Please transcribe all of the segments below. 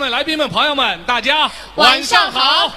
们、来宾们、朋友们，大家晚上好。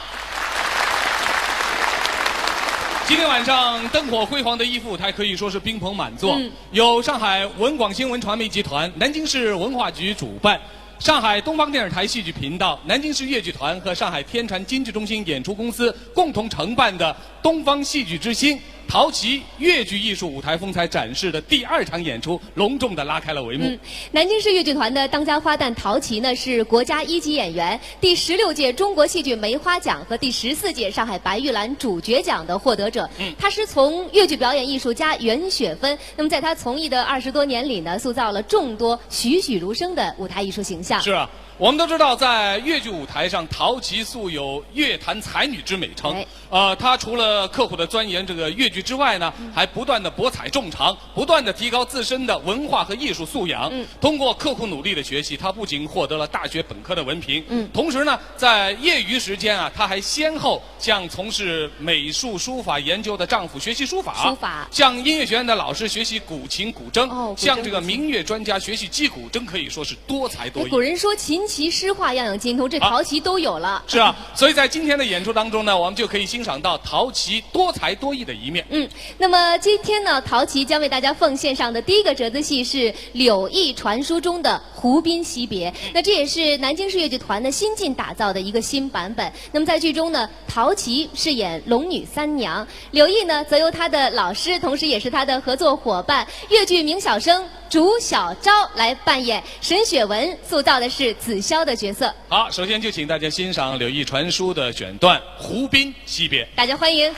今天晚上灯火辉煌的一副舞台可以说是宾朋满座，有上海文广新闻传媒集团、南京市文化局主办，上海东方电视台戏剧频道、南京市粤剧团和上海天传经济中心演出公司共同承办的东方戏剧之星陶琪粤剧艺术舞台风采展示的第2场演出，隆重地拉开了帷幕。南京市粤剧团的当家花旦陶琪呢，是国家1级演员，第16届中国戏剧梅花奖和第14届上海白玉兰主角奖的获得者。他师从粤剧表演艺术家袁雪芬，那么在他从艺的20多年里呢，塑造了众多栩栩如生的舞台艺术形象。是啊。我们都知道，在粤剧舞台上，陶琪素有乐坛才女之美称。她除了刻苦的钻研这个粤剧之外呢，还不断的博采众长，不断的提高自身的文化和艺术素养。通过刻苦努力的学习，她不仅获得了大学本科的文凭，同时呢，在业余时间啊，她还先后向从事美术书法研究的丈夫学习书法，向音乐学院的老师学习古琴古筝，向这个民乐专家学习击鼓，真可以说是多才多艺。古人说琴棋诗画样样精通，这陶琪都有了。是啊，所以在今天的演出当中呢，我们就可以欣赏到陶琪多才多艺的一面。那么今天呢，陶琪将为大家奉献上的第一个折子戏是《柳毅传书》中的《湖滨惜别》。那这也是南京市粤剧团的新晋打造的一个新版本。那么在剧中呢，陶琪饰演龙女三娘，柳毅呢则由他的老师，同时也是他的合作伙伴粤剧名小生朱小昭来扮演，沈雪文塑造的是子霄的角色。好，首先就请大家欣赏《柳毅传书》的选段《湖滨惜别》，大家欢迎。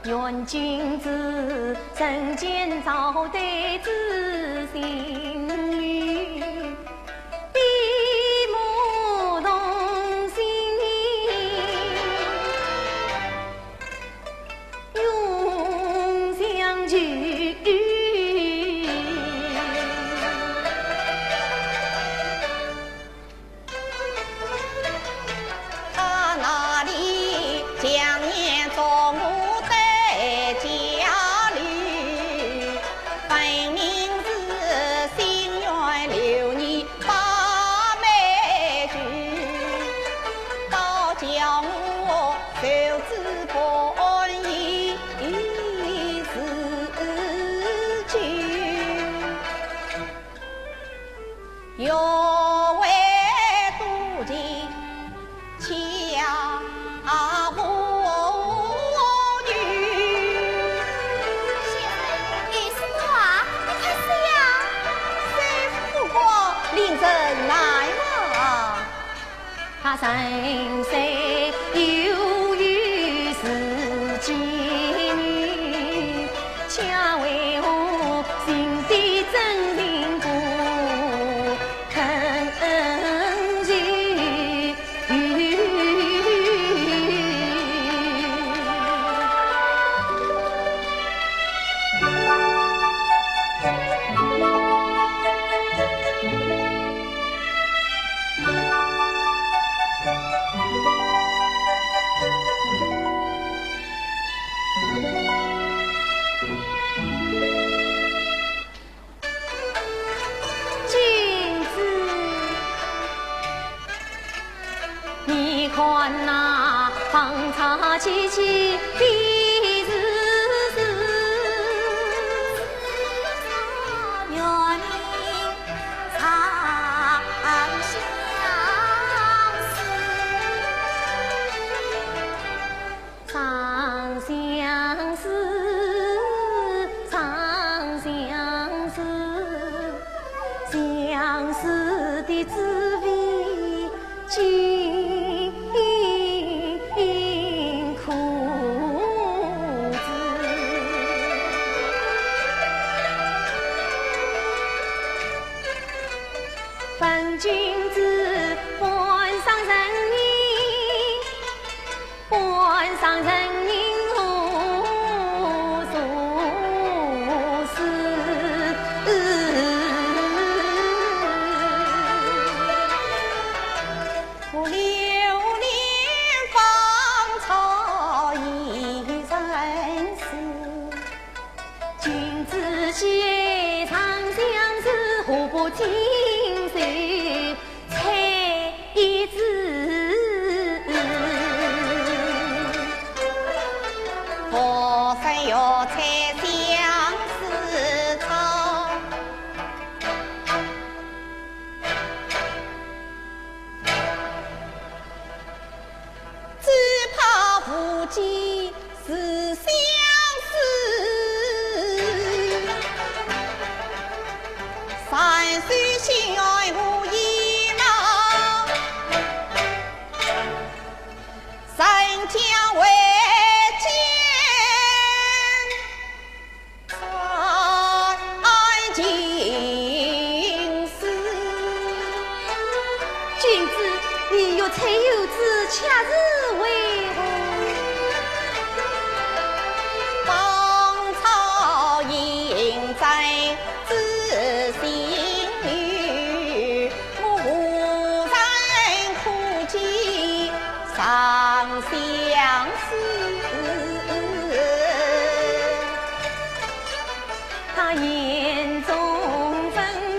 愿君子人间招待知心语，闭目同心，永相聚。他那里将年做我的家里，本名是心愿留你把妹婿，倒叫我受之本意是君，又为妒忌家无女。什么啊？你快说呀！谁富过令人来嘛？他人谁有于是妓女，恰为我心底真情不肯拒。君子，你看那芳茶萋萋的日子，愿你长相思，长相思，相思的滋味，尽苦知。本君子官上人民，官上人民无所事。我流连芳草一人世，君子写长相思，何不听谁采一字？何谁要采相思草？只怕无计是相思，山水心爱无依嘛，人家为见尽思。君子，你欲采柚子，恰是为何？芳草应在知心语，我无人苦记长相思。他眼中分明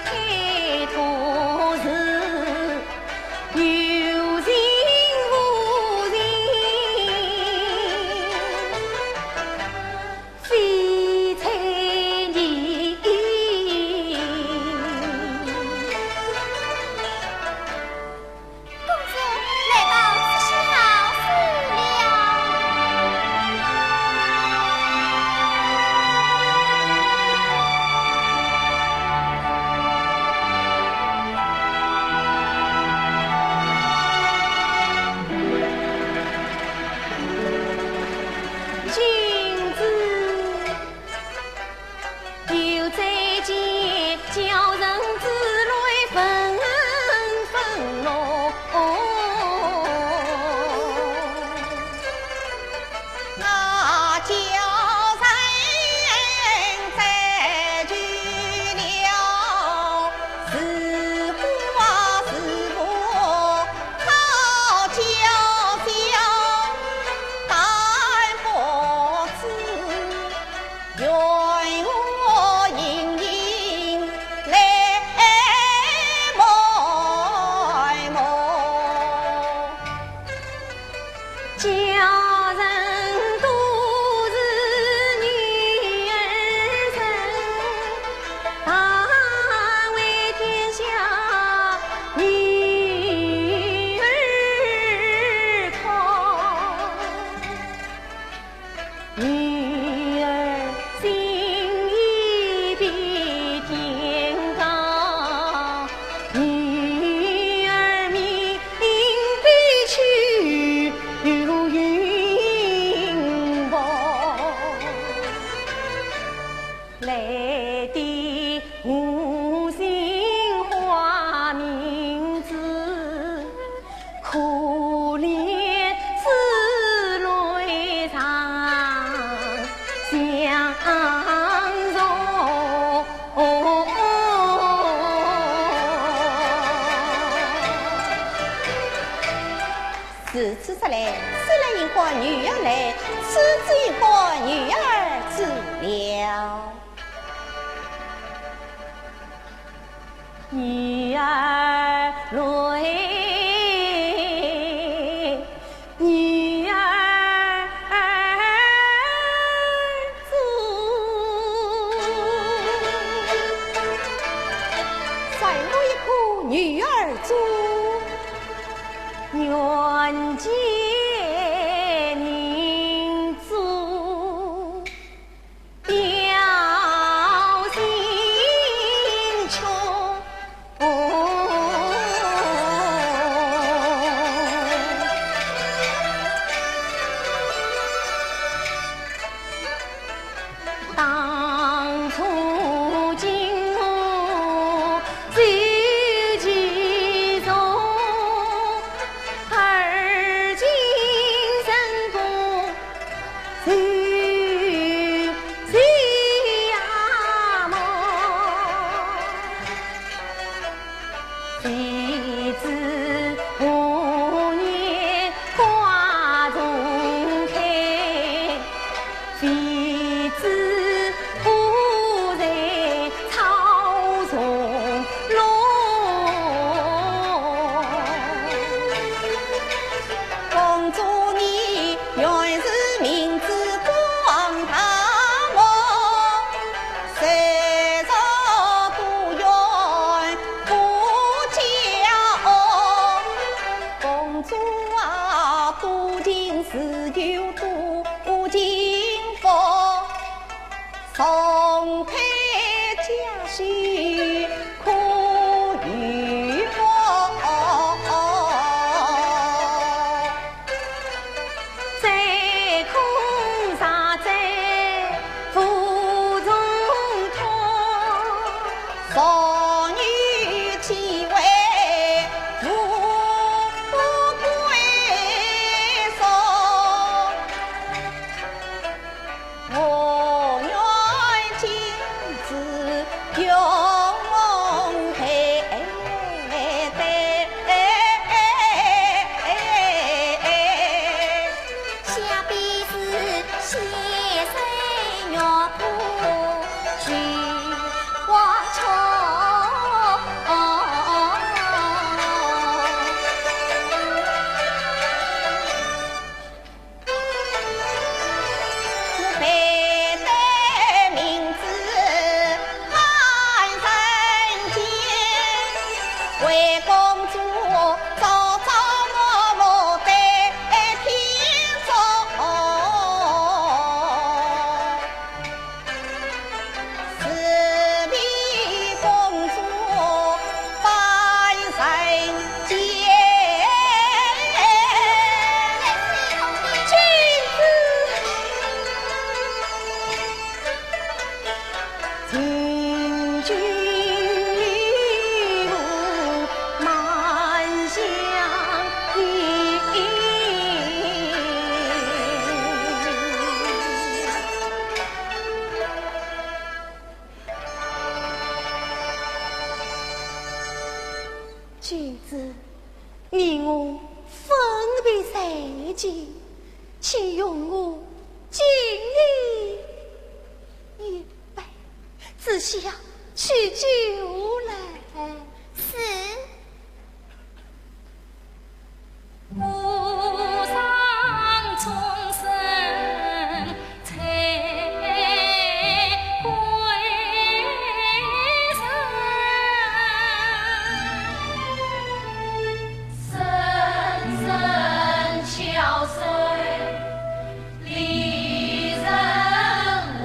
开拓时，有情无是吃出来，虽然引过女儿来，此子引过女儿子了。女儿泪。女儿足，愿见您足，表心穷。当初经我送配家婿可与我，再空啥在府中托，少女体为富贵送。我愿亲自永陪下辈子携手鸟铺去花丛。配的名字安人间，为公主朝朝暮暮在天中，是比公主半人间。君子行军路满相依，君子，你我分别在即，请容我敬你一杯。仔细呀，取酒来。是无上众生才归神，声声敲碎离人魂。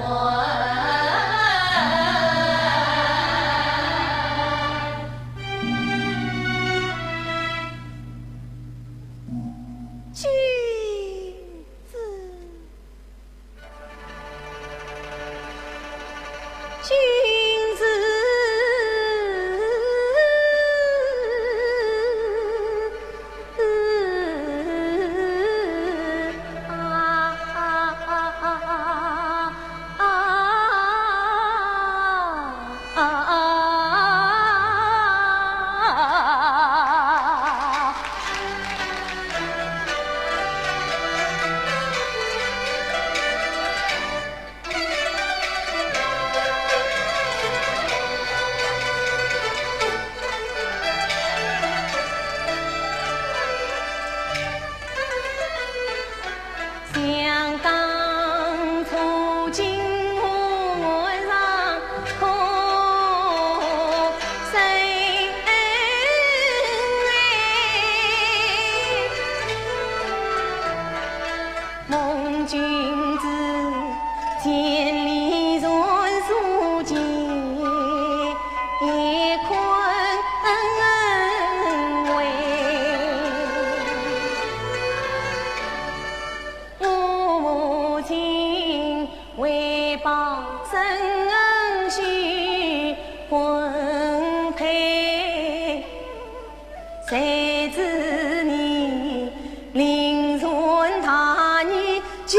谁知你凌晨大你举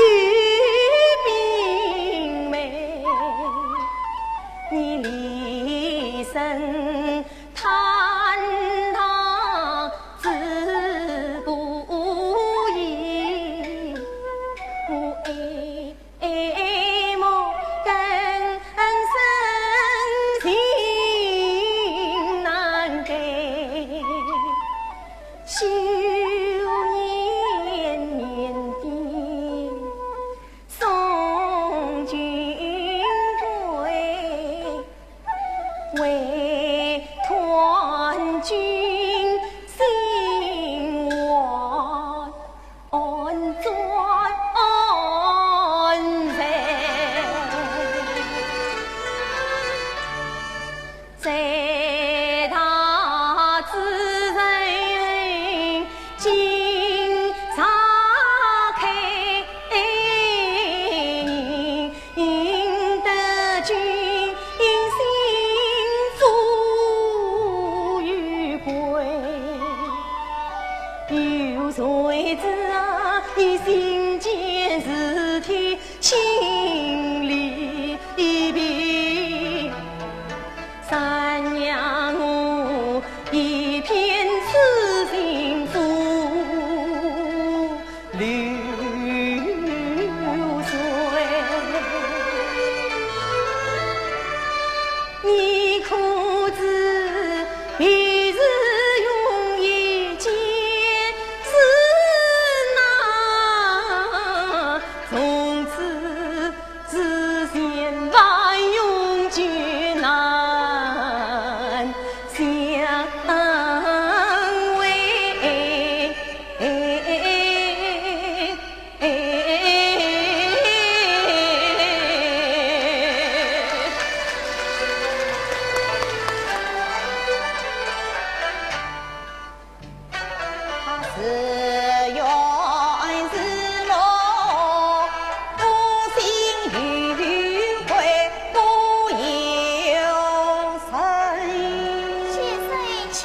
兵梅，你离身坦荡自不易，我爱慕更深情难给，修年年的送君归，为团君心愿转在他之人今岔开，赢得君心富裕贵，有谁知啊，你心间事体心里边，三娘我一片痴心付流水，你可知彼时用一件事难，从此之间万永绝难相为。是缘是落，不信与会不有神。谢岁请。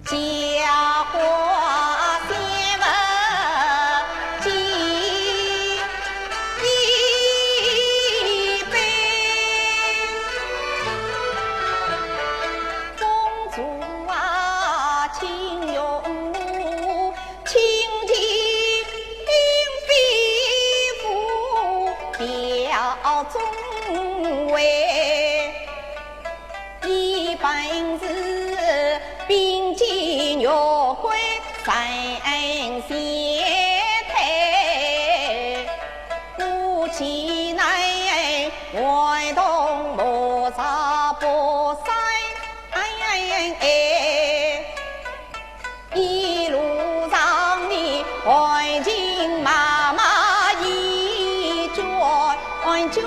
家花先闻记一杯，公主啊，请用我亲亲禀父表中尉，一本是并肩约会三贤太，夫妻内外同莫杀不散，一路上你怀情妈妈一转转，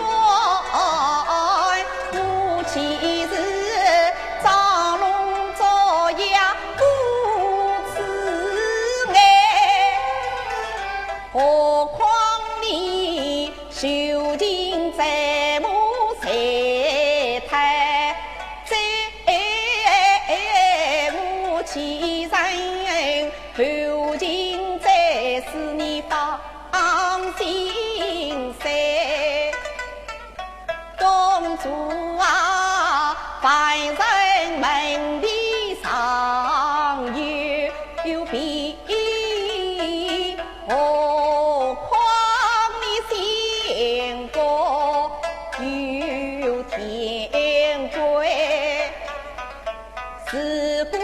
夫妻是张龙作呀不慈爱，何况你修行在母在胎，在母亲人求情在使你放心塞，公主啊，凡人门第上有比，何况你心过有天规，自古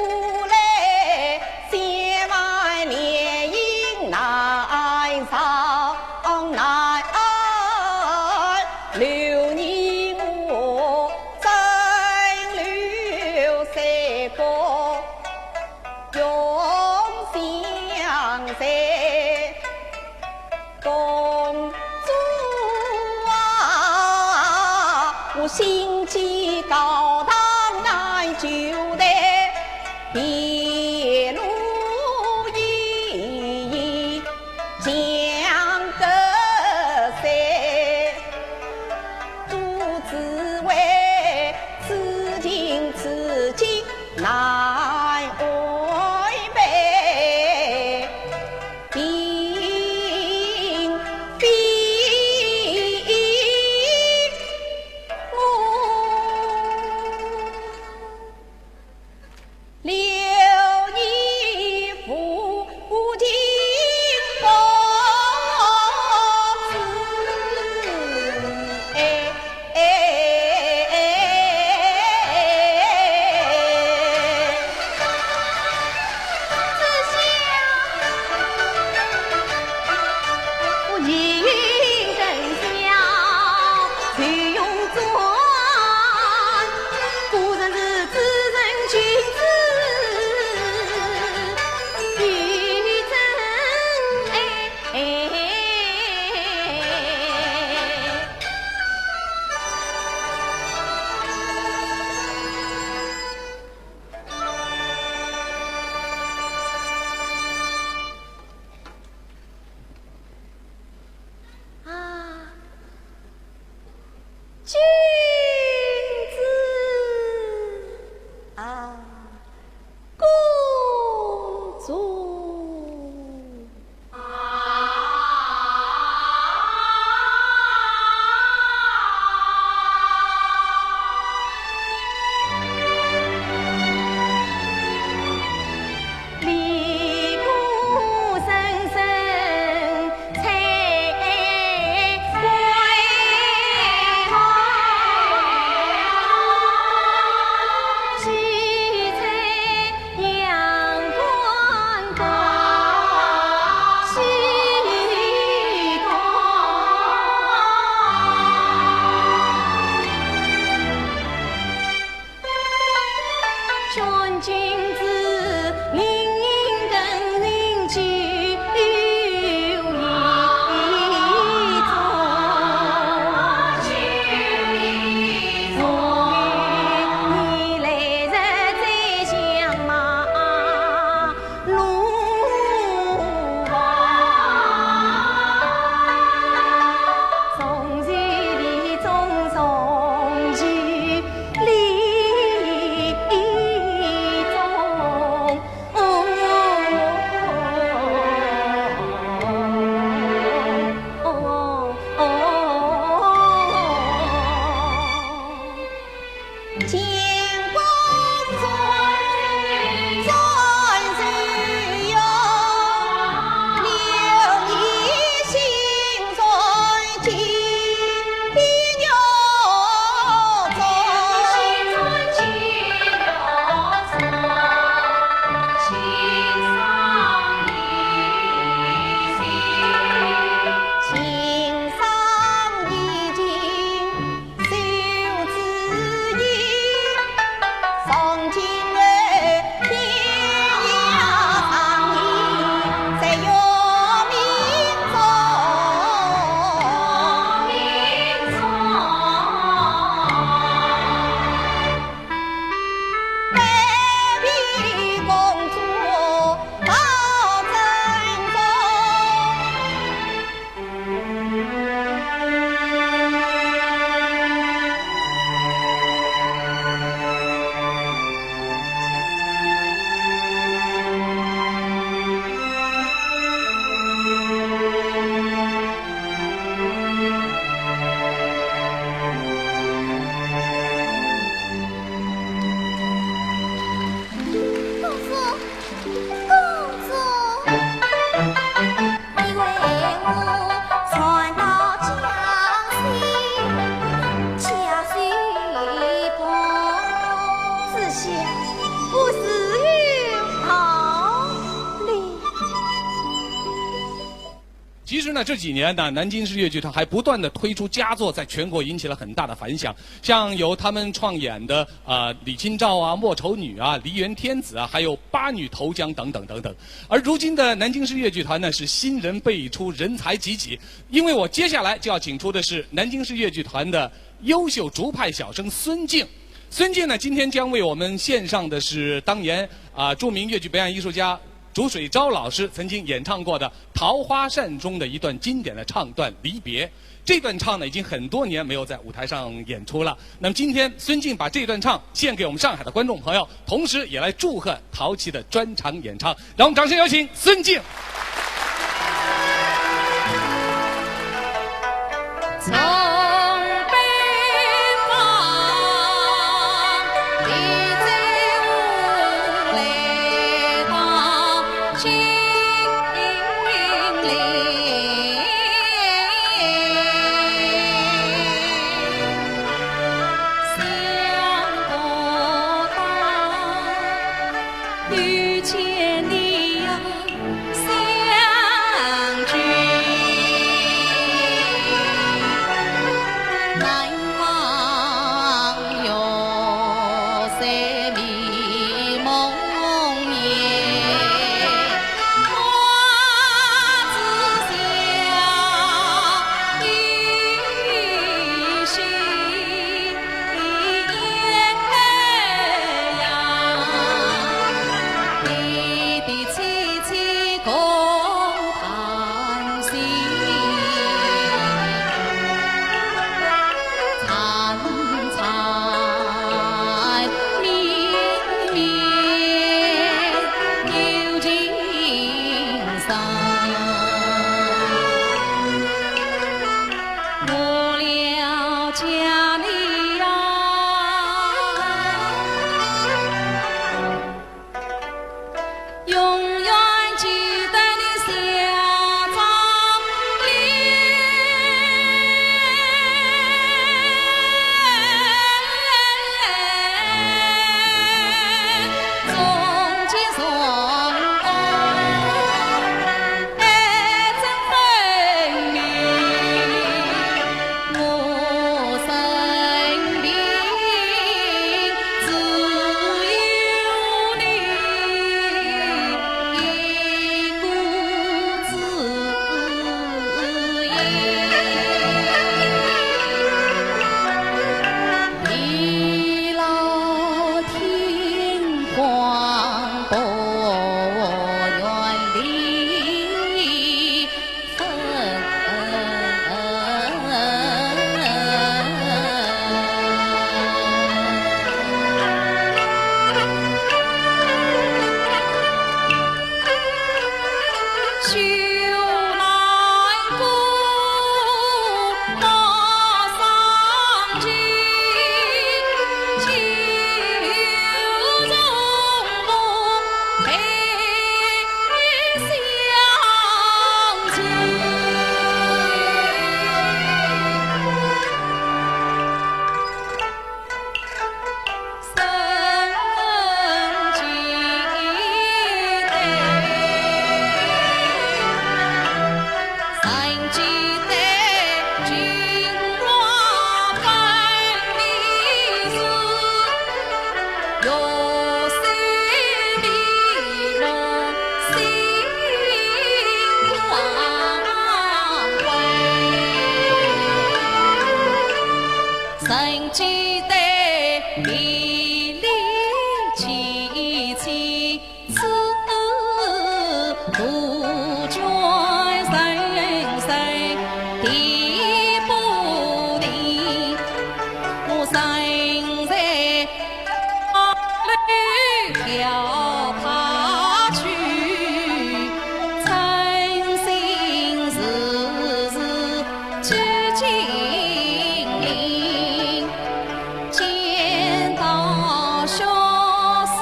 来千万联姻难上难留你我真留三个永相随，公主啊，我心机高堂难久待，一路一相隔塞，独自为此情此景难选君子，令人人聚一其实呢，这几年呢，南京市越剧团还不断的推出佳作，在全国引起了很大的反响。像由他们创演的李清照啊、莫愁女啊、梨园天子啊，还有八女投江等等等等。而如今的南京市越剧团呢，是新人辈出，人才济济。因为我接下来就要请出的是南京市越剧团的优秀竹派小生孙静。孙静呢，今天将为我们献上的是当年著名越剧表演艺术家竺水昭老师曾经演唱过的《桃花扇》中的一段经典的唱段《离别》。这段唱呢，已经很多年没有在舞台上演出了。那么今天孙静把这段唱献给我们上海的观众朋友，同时也来祝贺陶琪的专场演唱。让我们掌声有请孙静。飘爬去，诚心实事去经营，见到小事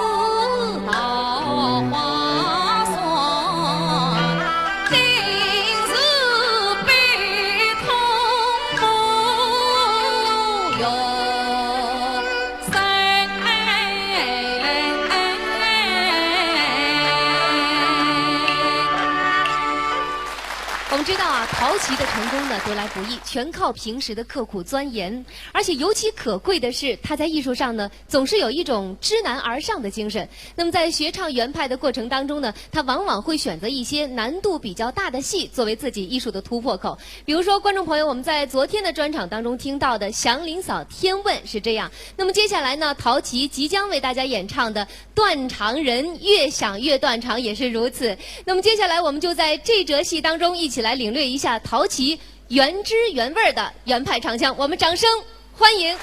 桃花霜，定是悲痛不由生。我们知道啊，陶琪的成功呢得来不易，全靠平时的刻苦钻研，而且尤其可贵的是，他在艺术上呢总是有一种知难而上的精神。那么在学唱原派的过程当中呢，他往往会选择一些难度比较大的戏作为自己艺术的突破口。比如说，观众朋友，我们在昨天的专场当中听到的《祥林嫂天问》是这样。那么接下来呢，陶琪即将为大家演唱的《断肠人》，越想越断肠也是如此。那么接下来我们就在这折戏当中一起来领略一下陶琪原汁原味的原派唱腔，我们掌声欢迎。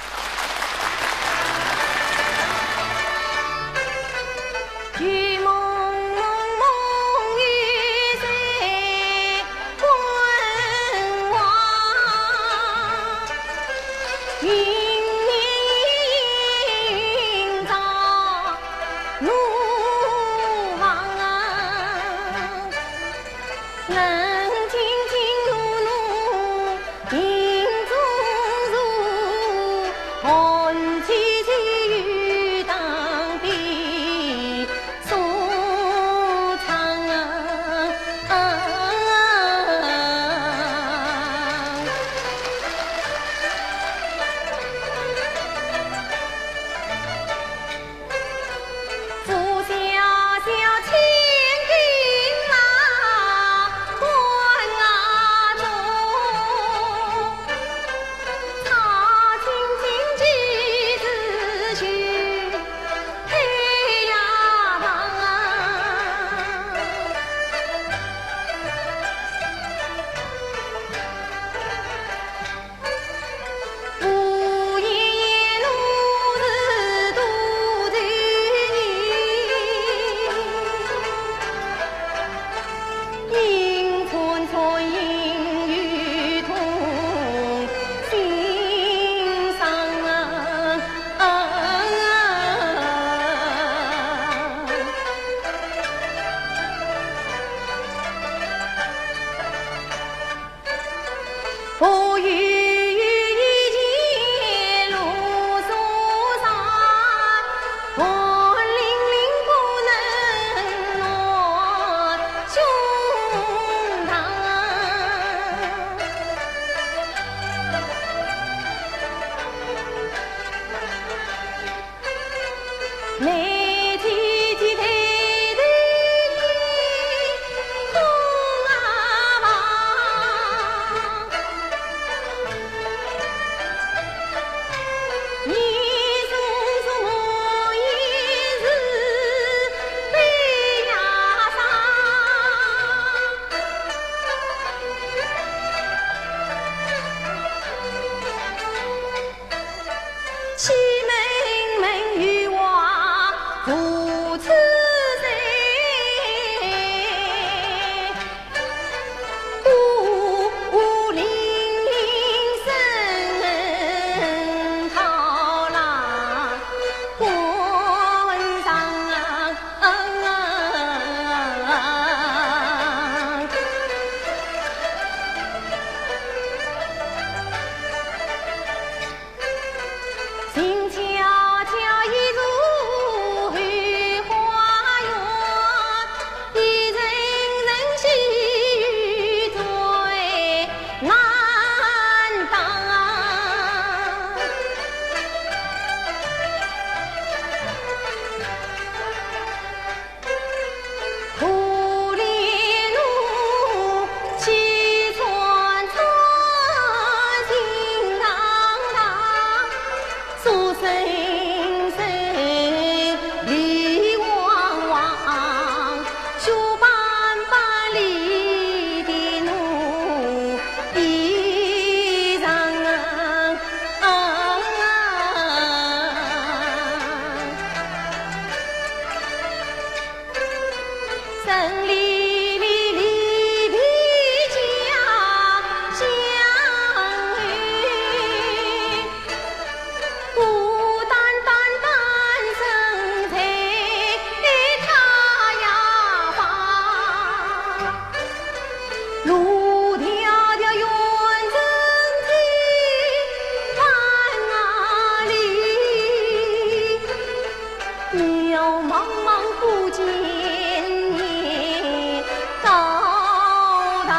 玉梦梦玉在关望，云面照怒望啊，冷清清露露影中如，寒凄凄雨当边。声离离离离家乡雨，孤单单单身在他呀方，路迢迢远征天万里，渺茫茫不见你高堂。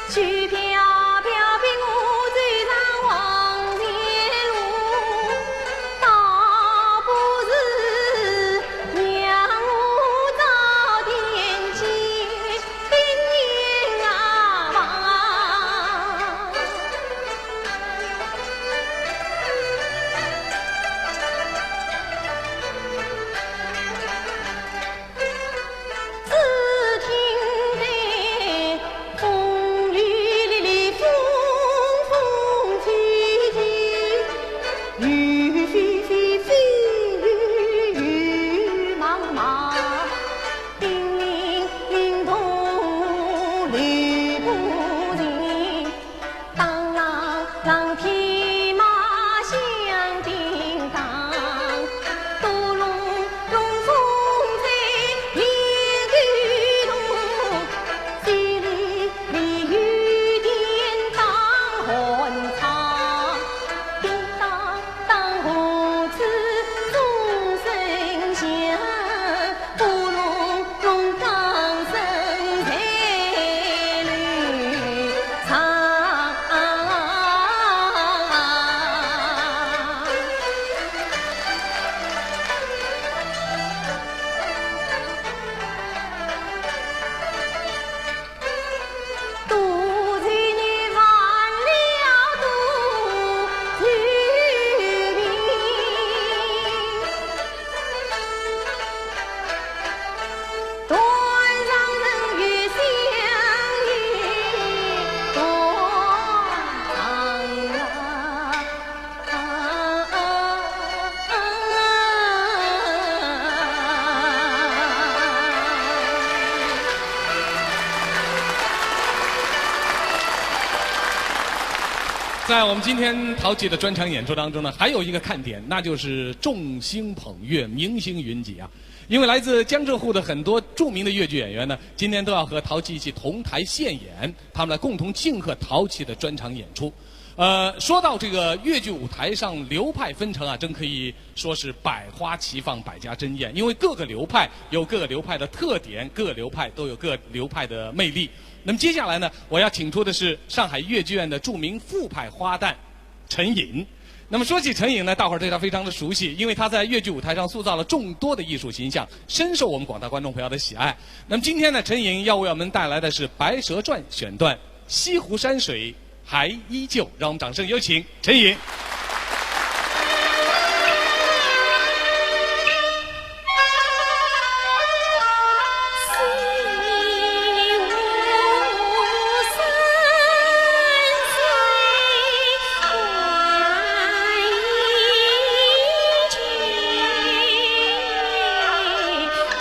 去飘飘逼我追上黄泉路，倒不是让我早点见人啊望。只听得风雨沥沥，风风起起，雨霏霏，飞雨雨茫茫，叮铃铃咚，吕布停，当啷啷，匹马响叮当，咚隆隆，风吹连雨动，淅沥沥，雨点当寒窗，叮当当，何知钟声响，呼隆隆，钢声在乱唱。独自你犯了独罪名，断肠人月相依，在我们今天陶器的专场演出当中呢，还有一个看点，那就是众星捧月，明星云集啊！因为来自江浙沪的很多著名的粤剧演员呢，今天都要和陶器一起同台献演，他们来共同庆贺陶器的专场演出。说到这个粤剧舞台上流派纷呈啊，真可以说是百花齐放，百家争艳。因为各个流派有各个流派的特点，各个流派都有各流派的魅力。那么接下来呢，我要请出的是上海粤剧院的著名副派花旦陈颖。那么说起陈颖呢，大伙儿对他非常的熟悉，因为他在粤剧舞台上塑造了众多的艺术形象，深受我们广大观众朋友的喜爱。那么今天呢，陈颖要为我们带来的是《白蛇传》选段《西湖山水还依旧》，让我们掌声有请陈颖。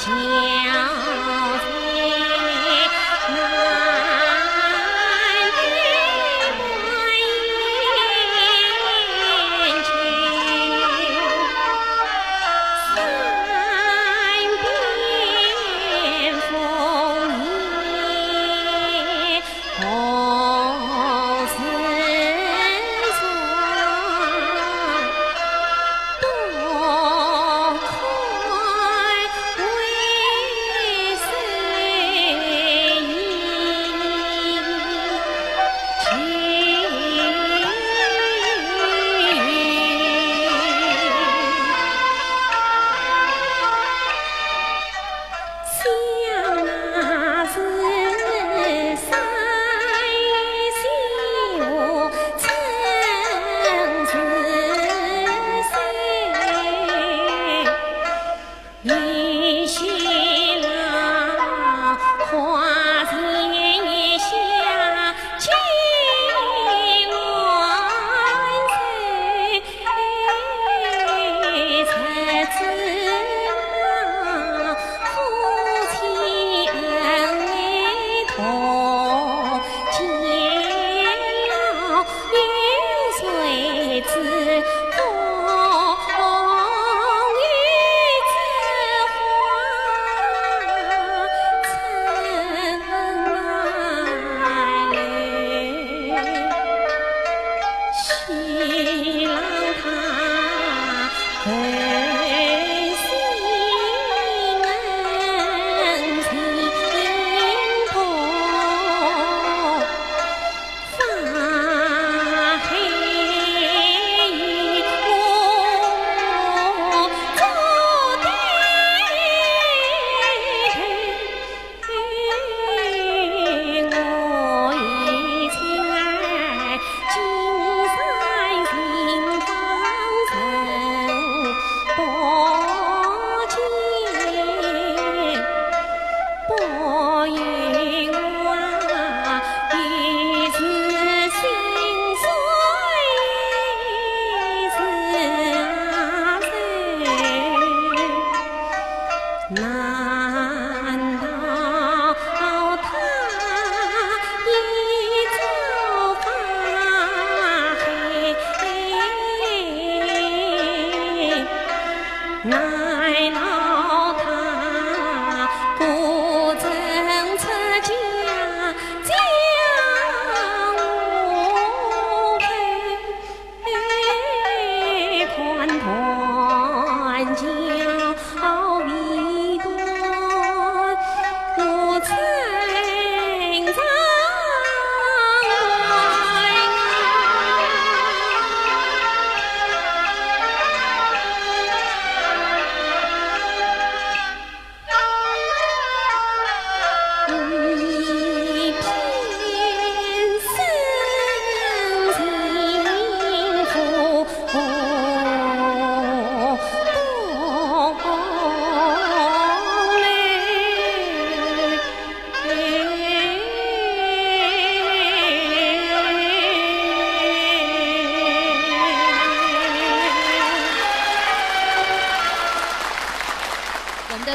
南边白云。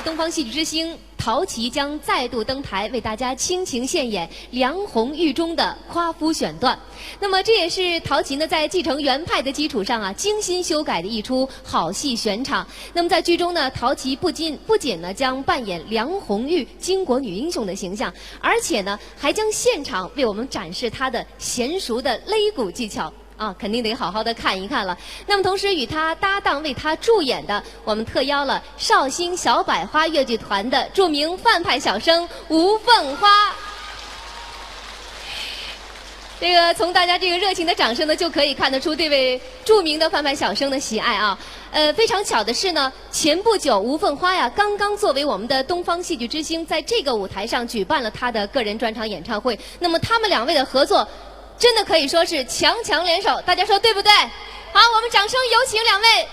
东方戏剧之星陶琪将再度登台，为大家倾情献演梁红玉中的夸夫选段。那么这也是陶琪呢在继承原派的基础上精心修改的一出好戏选场。那么在剧中呢，陶琪不仅呢将扮演梁红玉巾帼女英雄的形象，而且呢还将现场为我们展示她的娴熟的擂鼓技巧。肯定得好好的看一看了。那么同时与他搭档为他助演的，我们特邀了绍兴小百花越剧团的著名范派小生吴凤花。这个从大家这个热情的掌声呢，就可以看得出这位著名的范派小生的喜爱啊。非常巧的是呢，前不久吴凤花刚刚作为我们的东方戏剧之星，在这个舞台上举办了他的个人专场演唱会。那么他们两位的合作，真的可以说是强强联手，大家说对不对？好，我们掌声有请两位。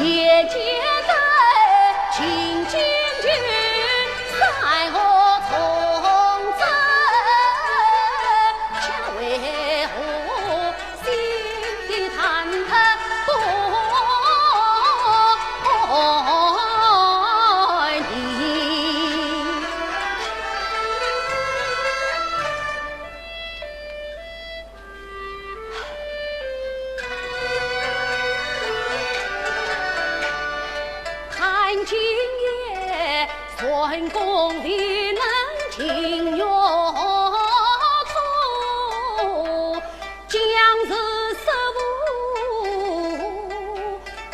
也见得清清君赛我从征，却为何心忐忑不宁？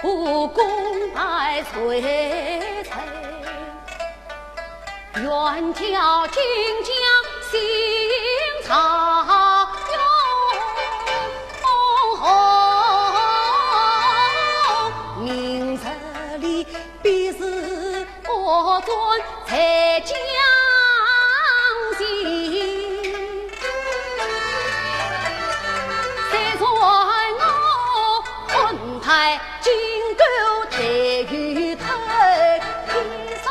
苦功百岁财，愿叫金江心常用，明日里必是我尊才将心，再传我昆台金钩台玉台，天上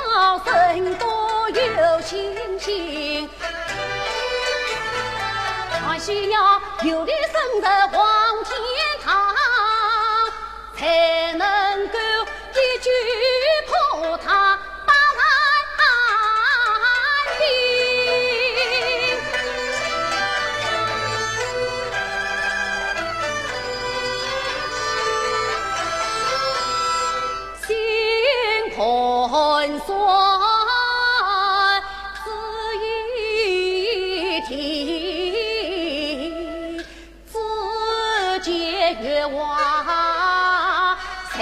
神多有星星，还需要有的升得黄天堂，才能够一举破他八万兵。心盘算自一体，自结月娃才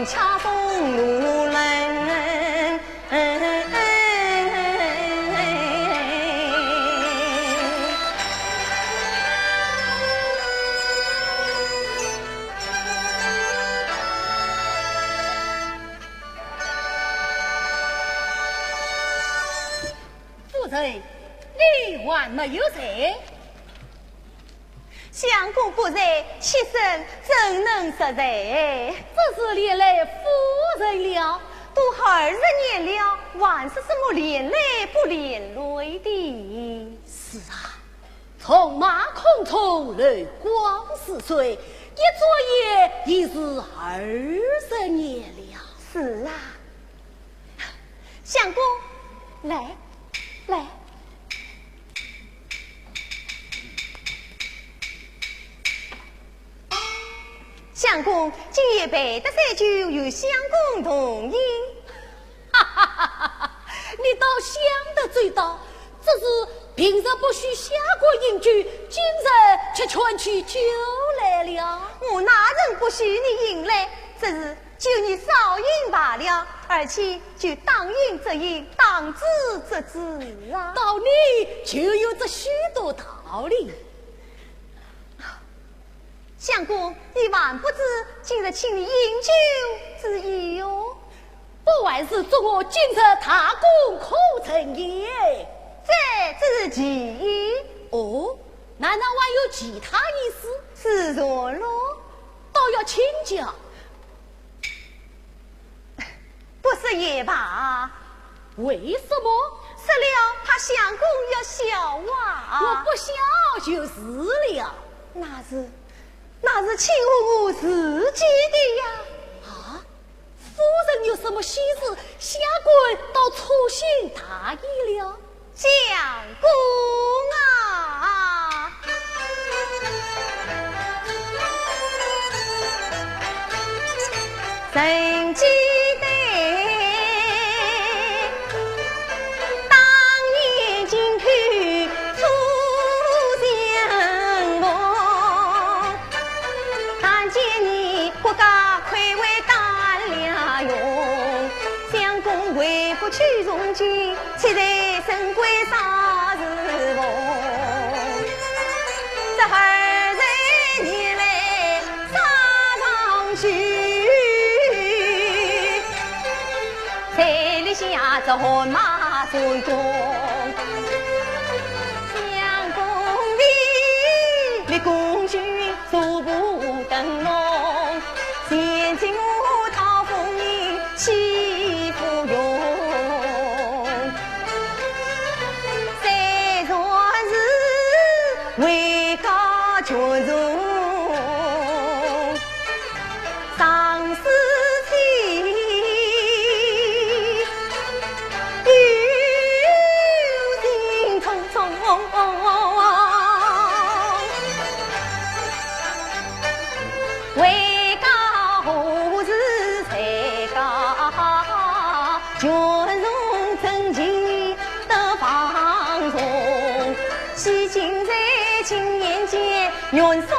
恰风路人，夫人，你还没有在？相公不在，妾身怎能实在？这是连累夫人了，都20年了，还是什么连累不连累的？是啊，从马孔从来光是岁，一转眼已是20年了。是啊，相公，来，来。相公今夜备的菜酒由相公同饮，哈哈哈哈哈！你倒想得最到，只是平日不许下过饮酒，今日却劝起酒来了。我哪人不许你饮来？只是就你少饮罢了，而且就当饮则饮，当知则知啊。道理就有着许多道理。相公，你还不知今日请你饮酒之意哟？不外是祝我今日大功可成也。这只是其一。哦，难道还有其他意思？是说咯，倒要请教。不是也罢。为什么？是了，他相公要小啊。我不小就是了。那是请我自己的呀！啊，夫人有什么喜事，下官倒粗心大意了。相公啊，曾记得当年进去出相逢，看见你国家魁伟胆量用，相公为不去从军，岂在神归啥时逢？这20年来沙场去，才立下这汗马种种，相公为立功勋，素不得。成龙，现今我讨风云岂复用？虽说是位高权重。位高何时才高？权重正气得放纵，西京在青年间云刷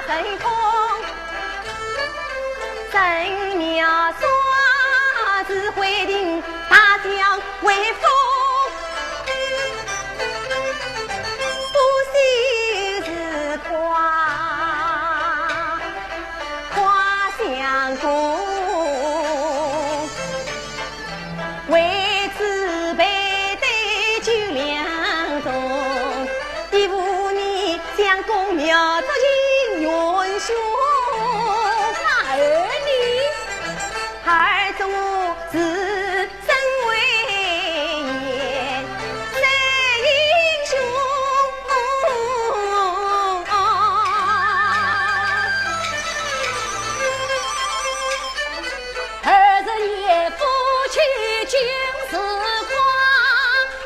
成空，神庙刷子会定大将威风。为此背对酒两盅，第五年将公庙做进元凶。儿女，儿中自身为言，谁英雄？儿子也夫去君子光，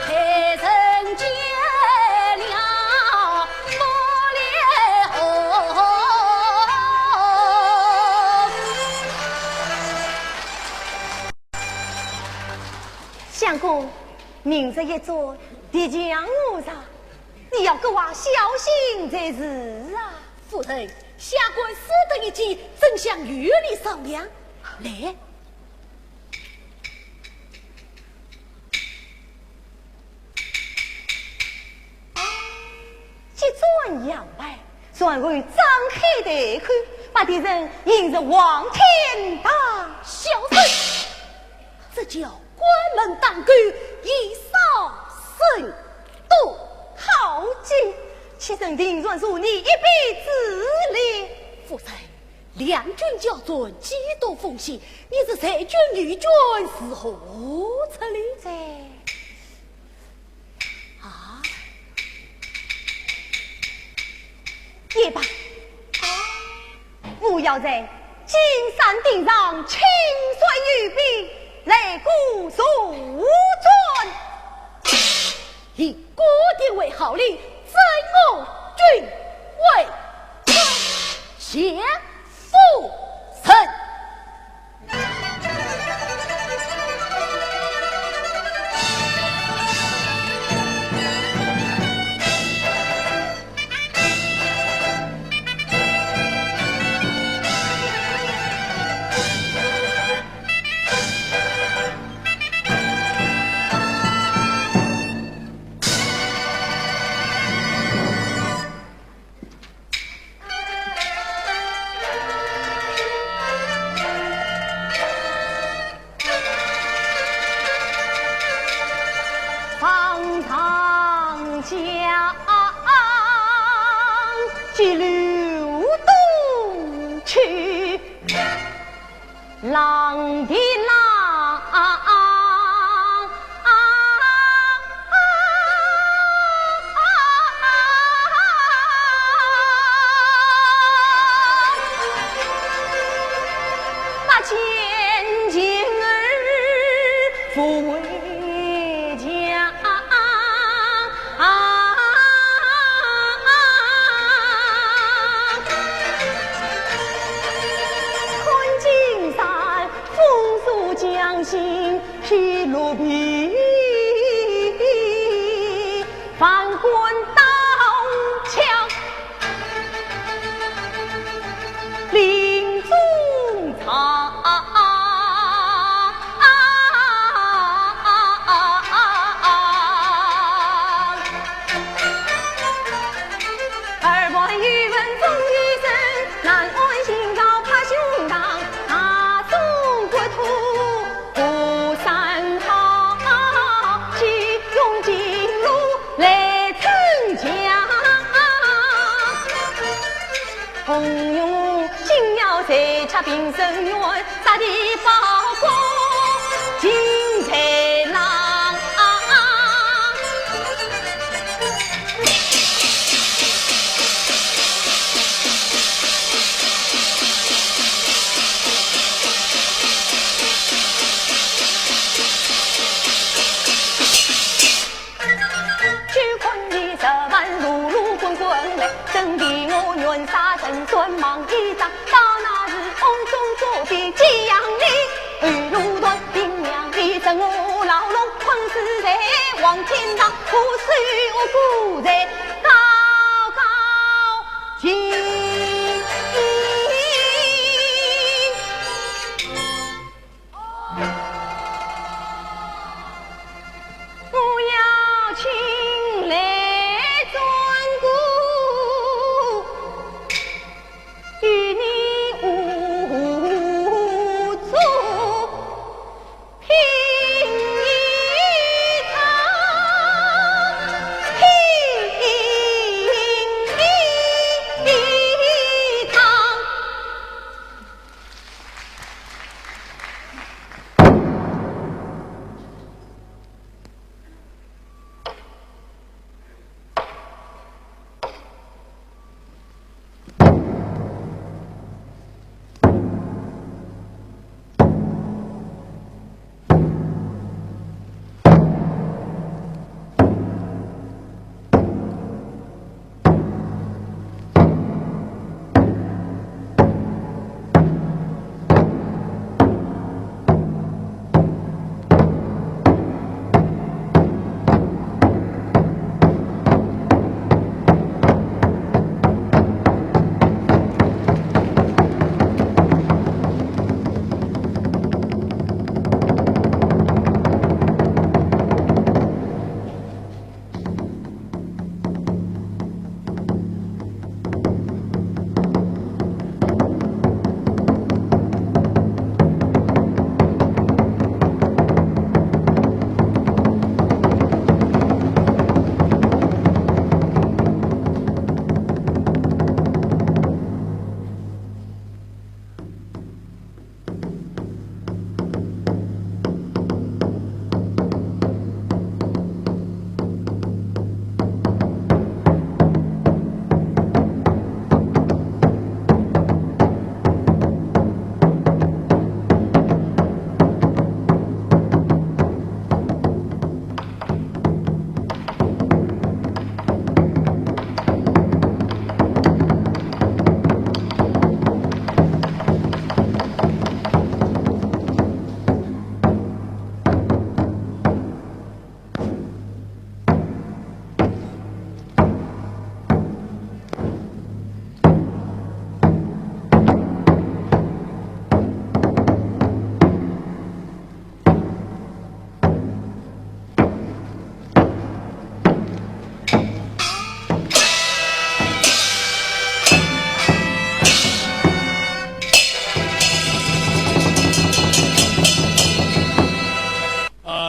陪人结了不了。相公，明日一早敌将我上，你要给我小心才是啊！夫人，下官私得一计，正想与你商量。来。即转阳来，转为张开大口，把敌人引入望天大小人，这叫关门当狗，以少胜多。好计，妾身定然恕你一臂之力。夫人，两军交战，几多风险，你这裁军女军是何策哩？在也罢，我要在金山顶上清水玉璧，来鼓肃尊，以国定为号令，在我军为降父臣。急流东去，浪的浪，把千金儿付为家。将心披露皮，翻滚刀枪，林中藏。二万余文终于生，难安心高怕胸膛，大宋国土。山好。才吃平生缘，啥地包公金豺狼。正比我愿杀神算忙一仗，到那时瓮中捉鳖寄阳里，二路团兵两边整我牢笼，困死在黄天堂，我虽我孤在高高进。不要请来与你无足平一场，平一场。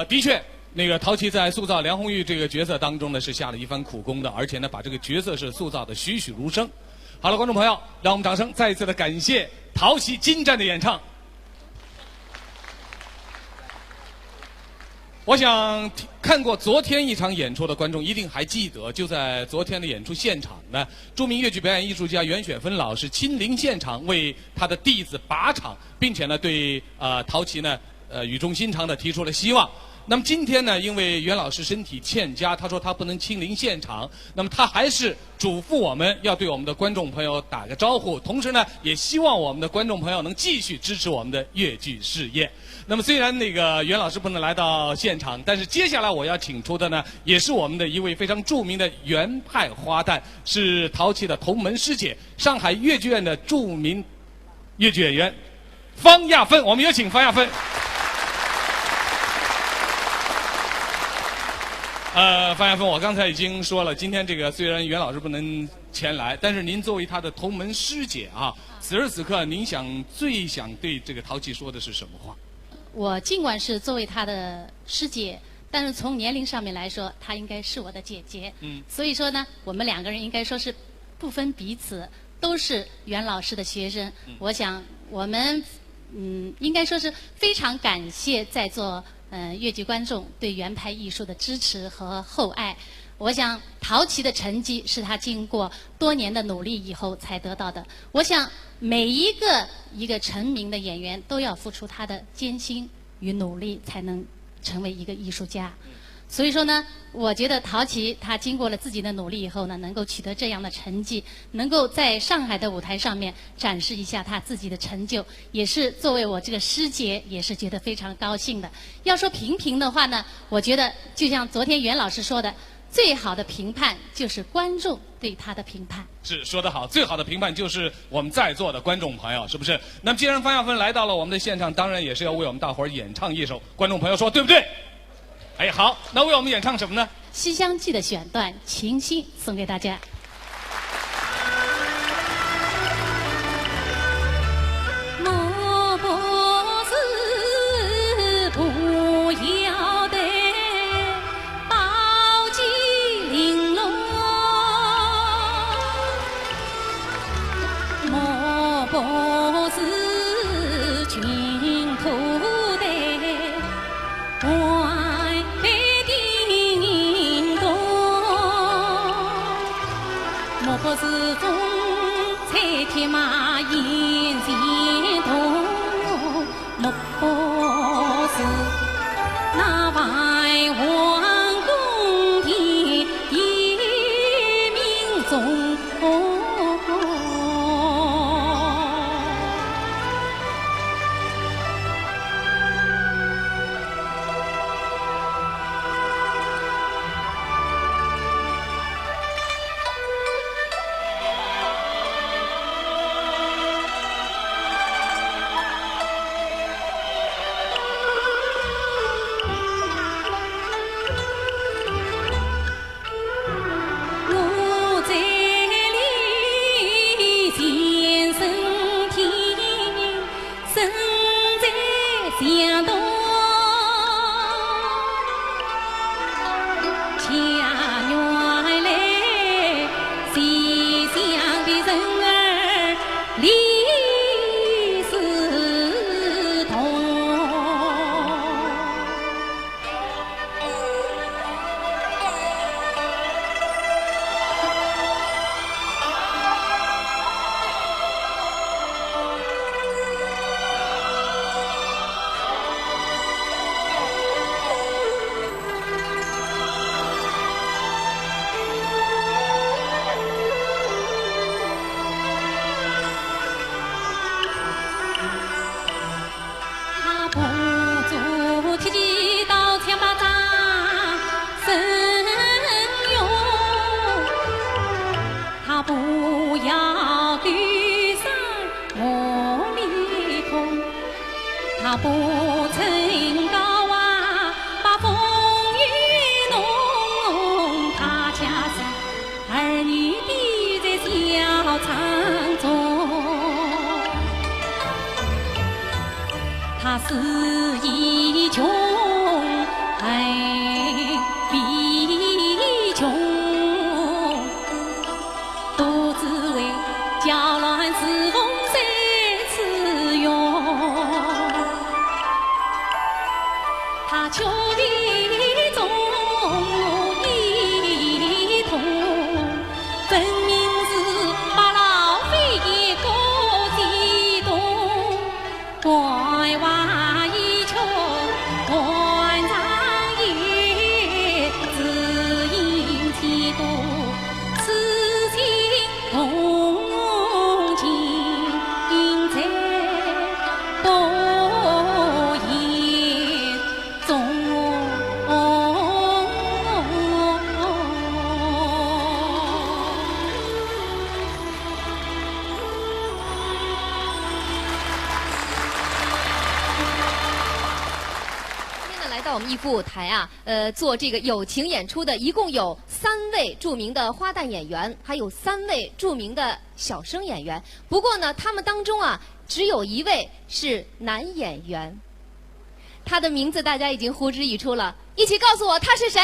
的确，那个陶琪在塑造梁红玉这个角色当中呢，是下了一番苦功的，而且呢，把这个角色是塑造的栩栩如生。好了，观众朋友，让我们掌声再一次的感谢陶琪精湛的演唱。我想看过昨天一场演出的观众一定还记得，就在昨天的演出现场呢，著名越剧表演艺术家袁雪芬老师亲临现场为他的弟子把场，并且呢对陶琪呢语重心长的提出了希望。那么今天呢，因为袁老师身体欠佳，他说他不能亲临现场，那么他还是嘱咐我们要对我们的观众朋友打个招呼，同时呢，也希望我们的观众朋友能继续支持我们的越剧事业。那么虽然那个袁老师不能来到现场，但是接下来我要请出的呢，也是我们的一位非常著名的袁派花旦，是陶琪的同门师姐，上海越剧院的著名越剧演员方亚芬。我们有请方亚芬。方亚芬，我刚才已经说了，今天这个虽然袁老师不能前来，但是您作为他的同门师姐啊，此时此刻您最想对这个陶琪说的是什么话？我尽管是作为她的师姐，但是从年龄上面来说，她应该是我的姐姐。所以说呢，我们两个人应该说是不分彼此，都是袁老师的学生。我想我们应该说是非常感谢在座越剧观众对袁派艺术的支持和厚爱。我想陶琪的成绩是他经过多年的努力以后才得到的。我想每一个成名的演员都要付出他的艰辛与努力，才能成为一个艺术家。所以说呢，我觉得陶琪他经过了自己的努力以后呢，能够取得这样的成绩，能够在上海的舞台上面展示一下他自己的成就，也是作为我这个师姐也是觉得非常高兴的。要说评评的话呢，我觉得就像昨天袁老师说的，最好的评判就是观众对他的评判。是说得好，最好的评判就是我们在座的观众朋友，是不是？那么既然方亚芬来到了我们的现场，当然也是要为我们大伙儿演唱一首，观众朋友说对不对？哎，好，那为我们演唱什么呢？《西厢记》的选段《情心》送给大家。莫不是不要的宝鸡玲珑，莫不是君土的外叮咚，莫不是风采铁马引心动，莫不是那外王宫的一命中。他不曾高啊，把风雨弄，他恰是儿女的在小场中，他是一穷比穷，独自为搅乱世风谁自用。他求的中一通，分明是把老飞一个激动，怪话一求断肠也，只因嫉妒此情同情在多言中。来到我们艺府舞台啊，做这个友情演出的，一共有3位著名的花旦演员，还有3位著名的小生演员。不过呢，他们当中啊，只有1位是男演员，他的名字大家已经呼之欲出了，一起告诉我他是谁？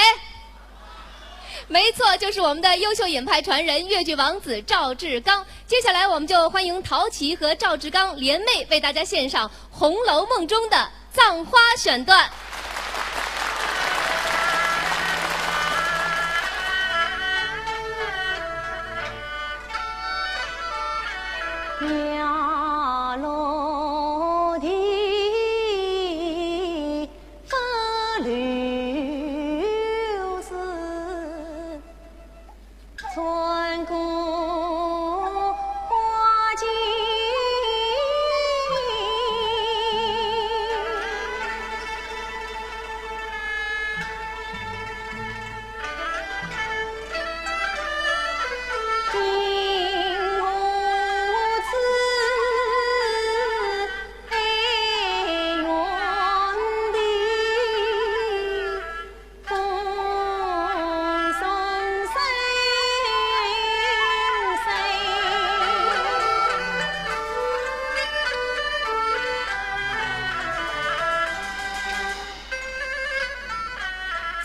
没错，就是我们的优秀引派传人越剧王子赵志刚。接下来我们就欢迎陶琪和赵志刚联袂为大家献上《红楼梦》中的葬花选段。呀落地风流水，穿过花径，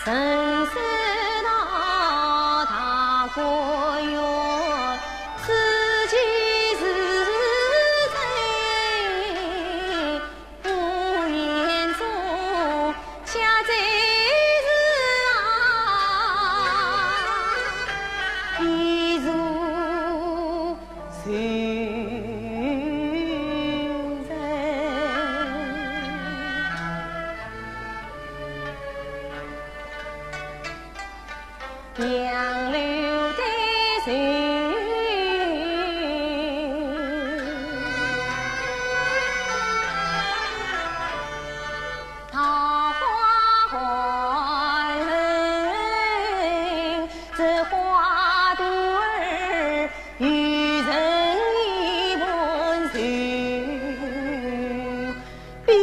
深山到大观园，此际是在屋檐中，下在是啊，一如水人。杨柳带水，桃花换人，这花朵儿与人一盆水，比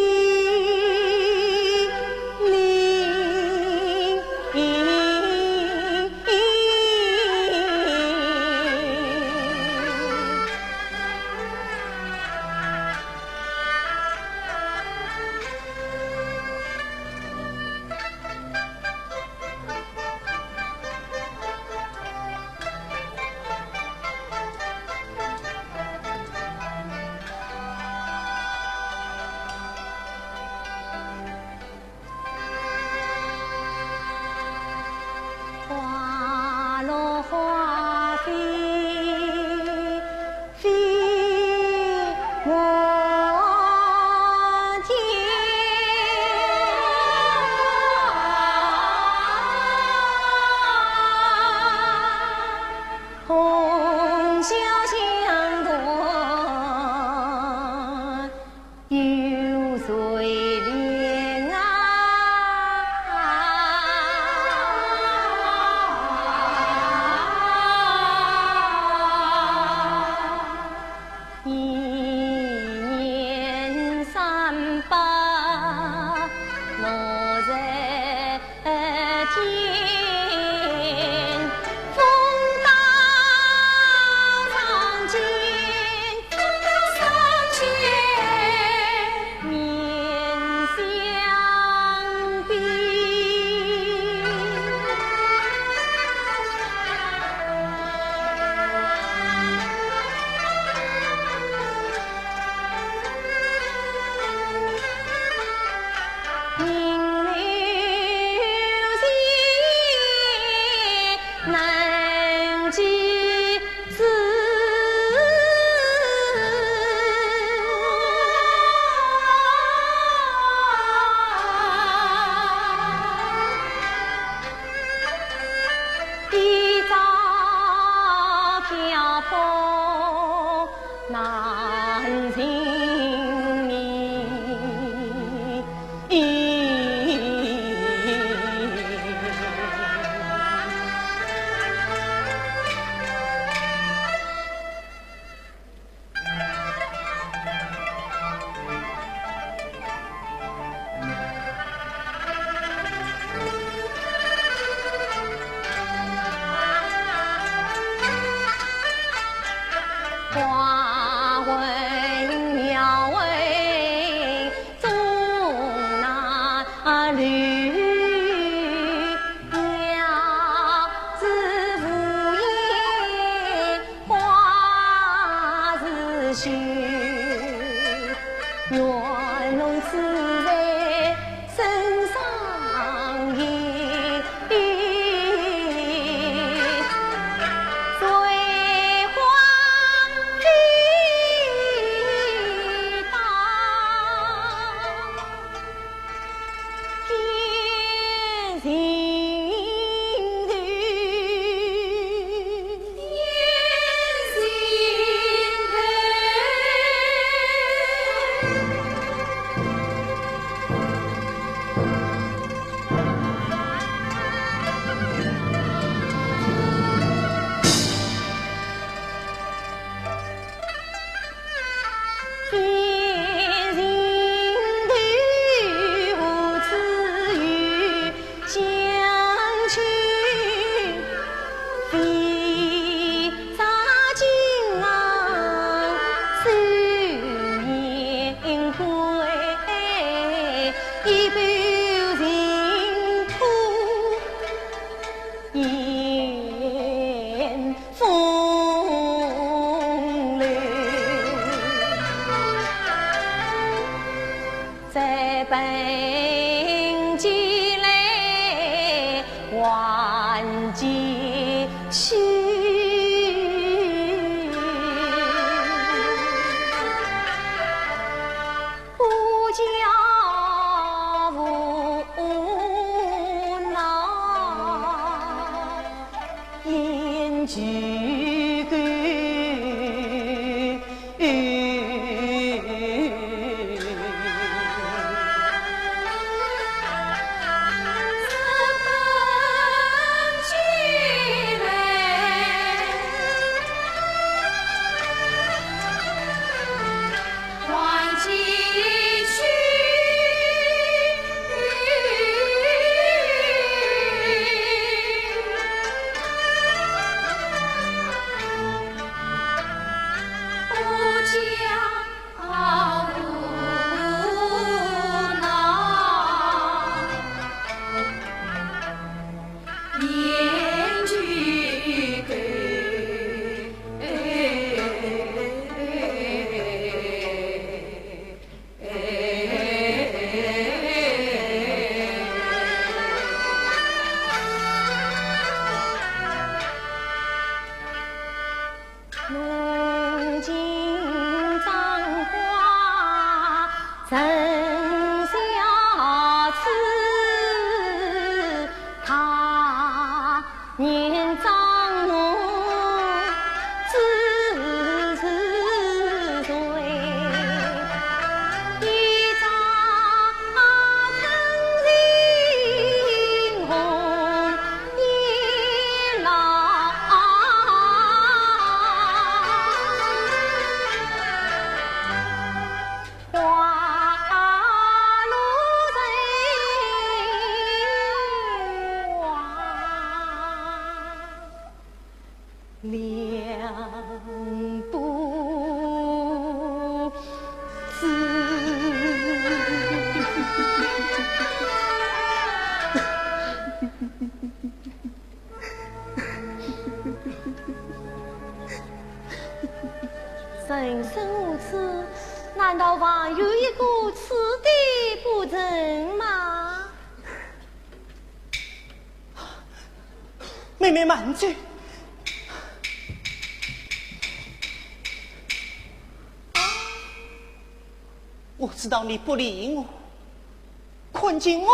花落花飞，飞满天。红袖香断，有水莲啊。一年三百落在天，风刀长剑，风刀长剑，绵愿侬自在身上意，随花飞荡，天人生无此，难道还有一个此地不成吗？妹妹慢走。我知道你不理我，困境我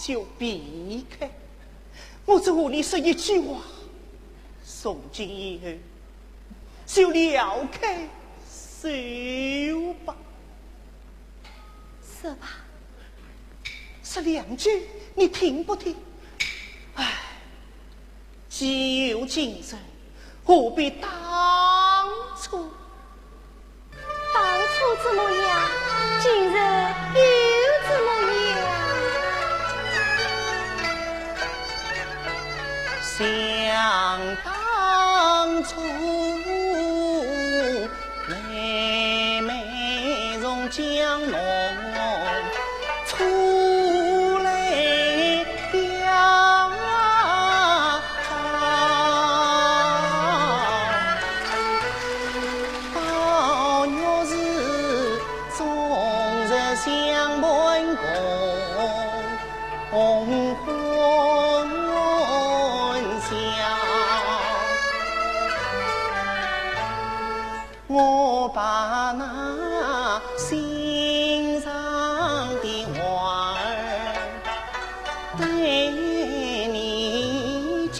就避开。我只和你说一句话，从今以后就撩开手吧。说吧，说两句，你听不听？唉，既有今生，何必当初？当初怎么样？今日又怎么样？想当初，妹妹从江弄出来呀，到月是中相伴共欢笑，我把那心上的话儿对你讲，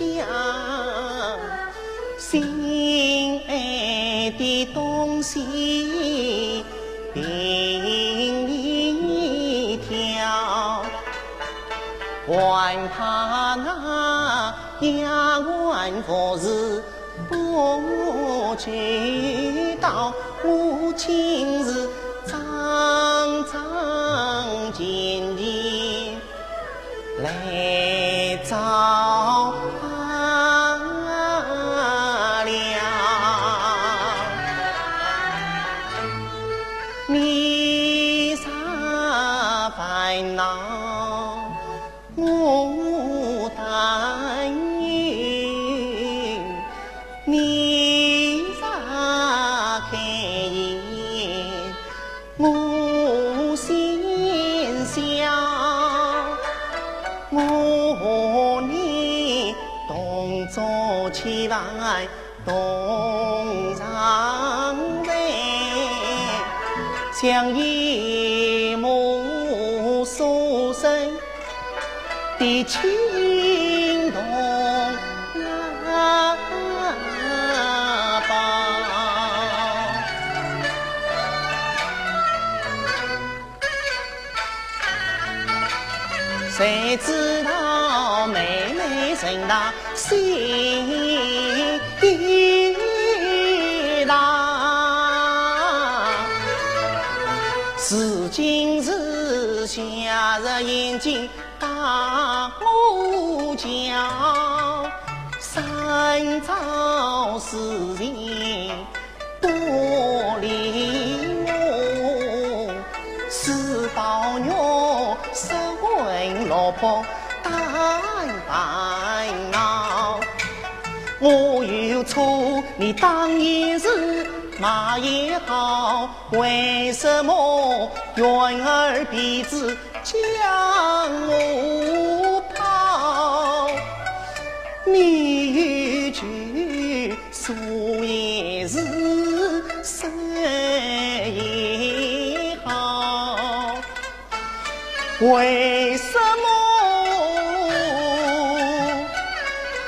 心爱的东西凭你挑，还怕那丫鬟佛事不知道，我今日张张紧紧来找了。你啥烦恼我担忧，你啥开心我心笑，我你动作起来动上来，像一母所生的情动谁知道妹妹生大心大，是今日瞎着眼睛打我叫，三朝事情多理我，四宝肉手问老婆担烦恼，我有错你当一日骂也好，为什么圆儿鼻子将我抛？你一句说也是，说也好，为什么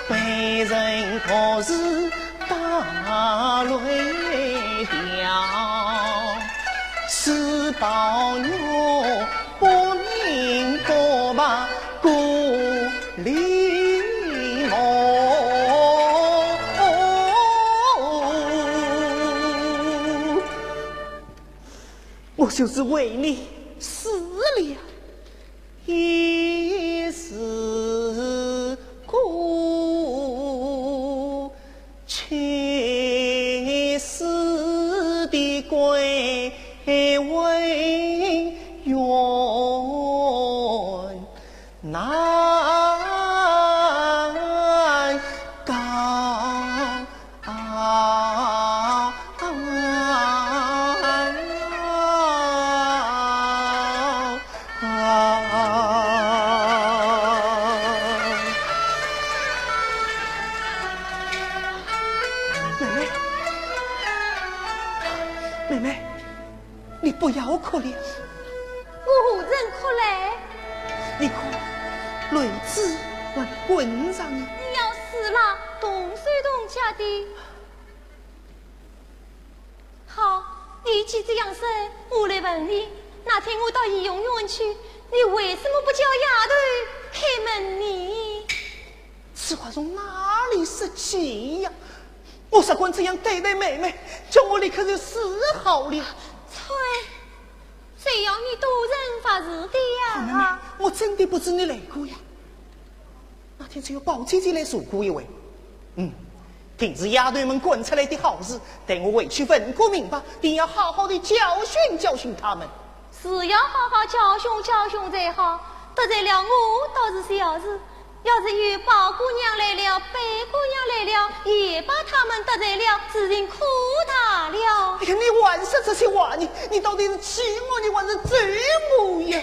被人可是打泪掉？是宝玉不明不白故里我就是为你死了一时苦，去世的归为缘难告。妹妹，你不要哭了。我何人哭嘞？你看，泪子还滚上了。你要死了，动手动脚的。好，你既这样说，我来问你，那天我到医院去，你为什么不叫丫头开门呢？此话从哪里说起呀？我啥管这样对待妹妹，叫我立刻就死好了。谁要你多人发誓的呀？妹妹，我真的不知你来过呀。那天只有宝姐姐来说过一回。平时丫头们滚出来的好事，等我回去问个明白，定要好好的教训教训他们。是要好好教训教训才好。得罪了我倒是小事，要是有宝姑娘来了，白姑娘来了，也把他们得罪了，自认可大了。哎呀，你玩啥这些话？你到底是气我，你还是折磨呀？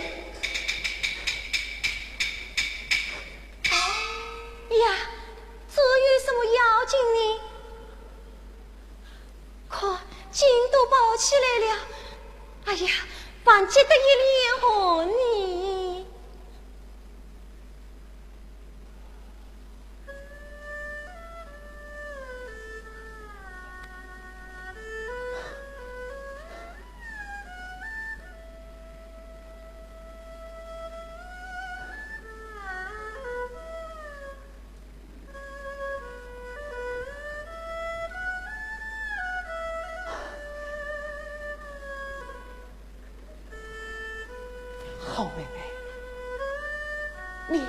呀，这有什么要紧呢？可劲都跑起来了，哎呀，反急得一脸红呢。好妹妹，你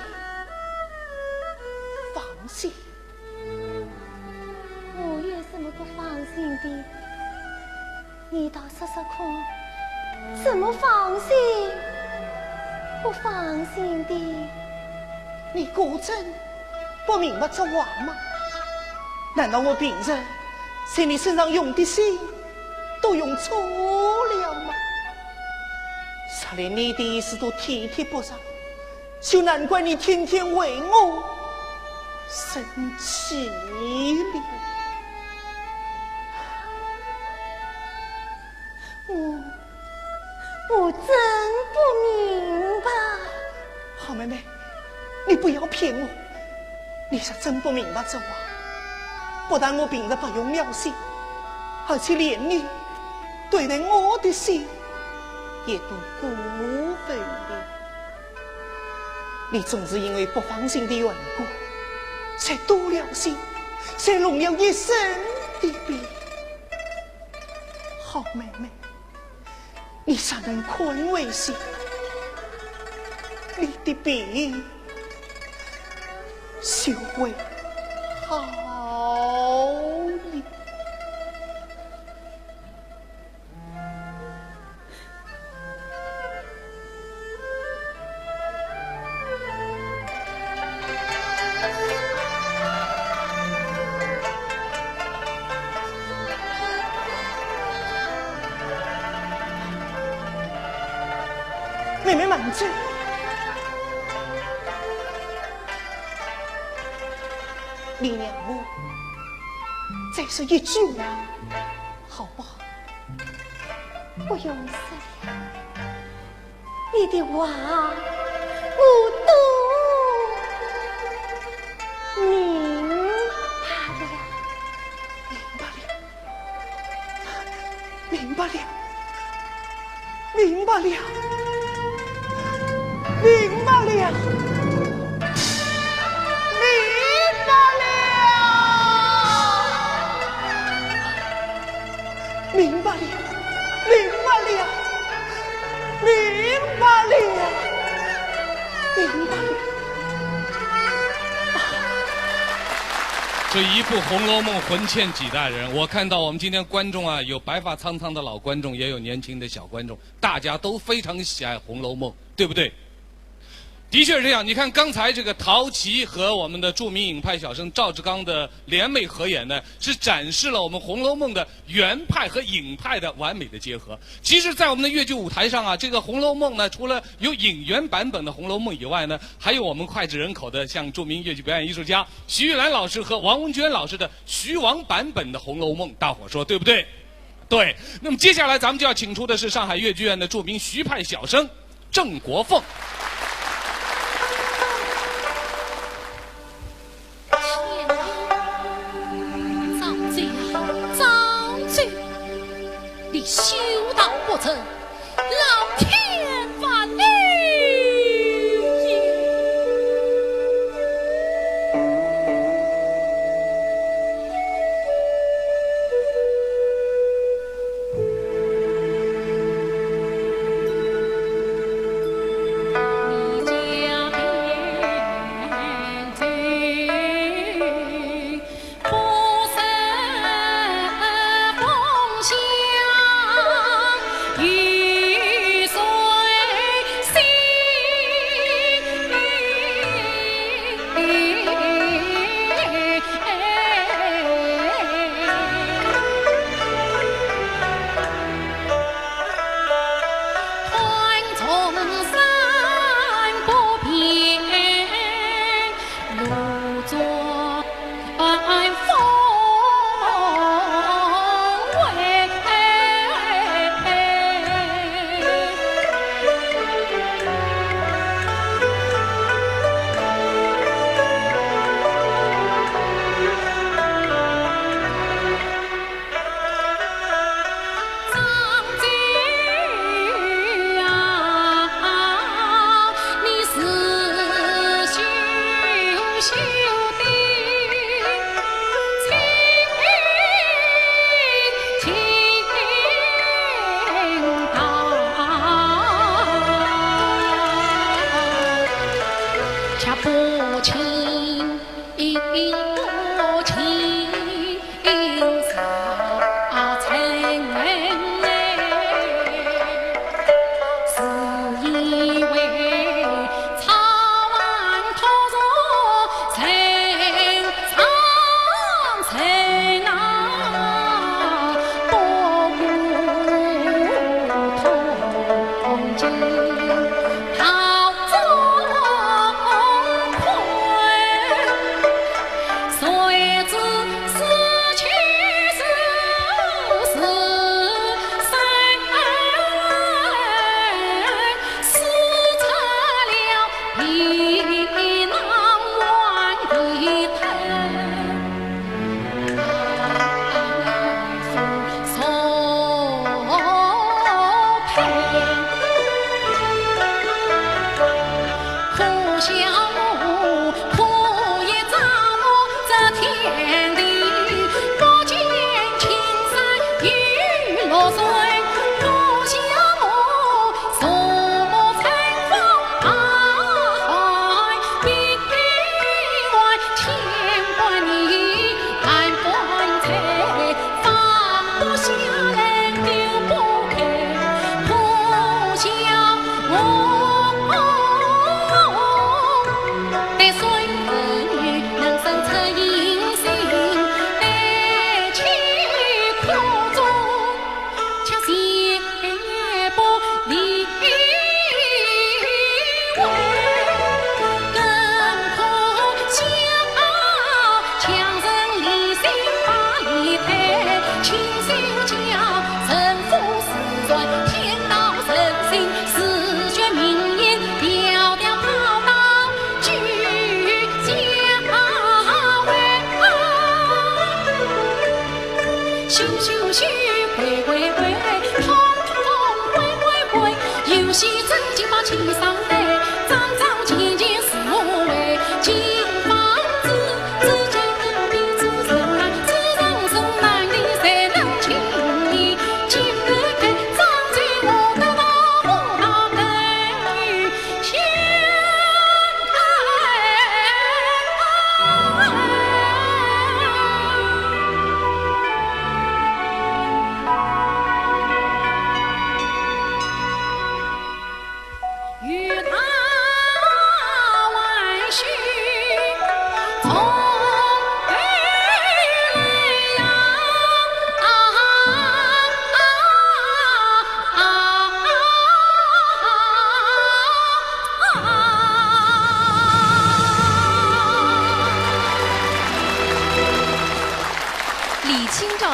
放心。我有什么不放心的？你倒说说看，怎么放心？不放心的？你果真不明白这话吗？难道我平日在你身上用的心都用错了吗？啥连你的意思都体贴不上，就难怪你天天为我生气了。我真不明白。好妹妹，你不要骗我，你是真不明白这话。不但我平日不用了心，而且连你对待我的心也都过分了。你总是因为不放心的缘故，才多了心，才弄了一身的病。好妹妹，你才能宽慰些，你的病就会好了。妹妹满醉，你娘我再说一句话，好不好？不用说了，你的话我都明白了。明白了，明白了，明白了，明白了，明白了，明白了，明白了。这一部《红楼梦》魂牵几代人。我看到我们今天观众啊，有白发苍苍的老观众，也有年轻的小观众，大家都非常喜爱《红楼梦》，对不对？的确是这样。你看刚才这个陶琪和我们的著名影派小生赵志刚的联袂合演呢，是展示了我们《红楼梦》的原派和影派的完美的结合。其实，在我们的越剧舞台上啊，这个《红楼梦》呢，除了有影原版本的《红楼梦》以外呢，还有我们脍炙人口的像著名越剧表演艺术家徐玉兰老师和王文娟老师的徐王版本的《红楼梦》，大伙说对不对？对。那么接下来咱们就要请出的是上海越剧院的著名徐派小生郑国凤。你修道不成，老天罚你也。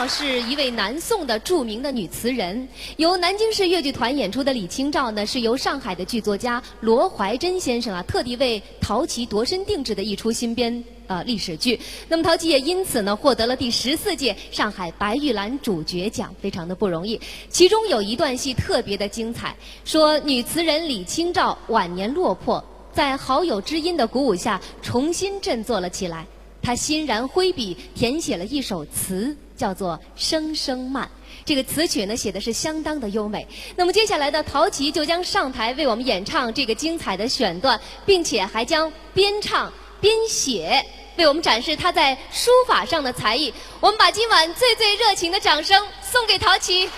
是一位南宋的著名的女词人，由南京市越剧团演出的《李清照》呢，是由上海的剧作家罗怀珍先生特地为陶琪度身定制的一出新编历史剧。那么陶琪也因此呢获得了第14届上海白玉兰主角奖，非常的不容易。其中有一段戏特别的精彩，说女词人李清照晚年落魄，在好友知音的鼓舞下重新振作了起来。她欣然挥笔填写了一首词，叫做《声声慢》。这个词曲呢写的是相当的优美。那么接下来的陶琪就将上台为我们演唱这个精彩的选段，并且还将边唱边写为我们展示她在书法上的才艺。我们把今晚最最热情的掌声送给陶琪。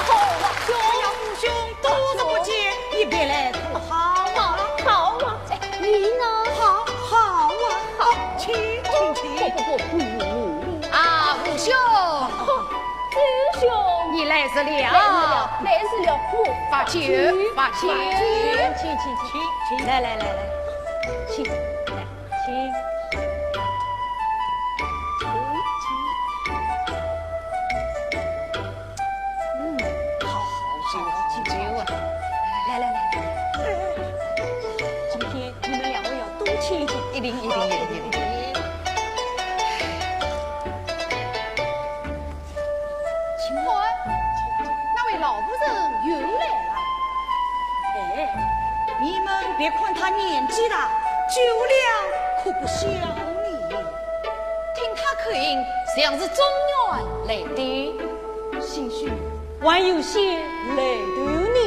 好啊，兄呀父兄，多日不见，一别来同好啊，好啊。你呢？好啊，好，请。啊，五兄，五兄，你来迟了，来迟了，把酒，把酒，请，来，请，请。一定。请问那位老夫人又来了？哎，你们别看她年纪大，酒量可不小呢。听她口音，像是中原来的，兴许还有些来头呢。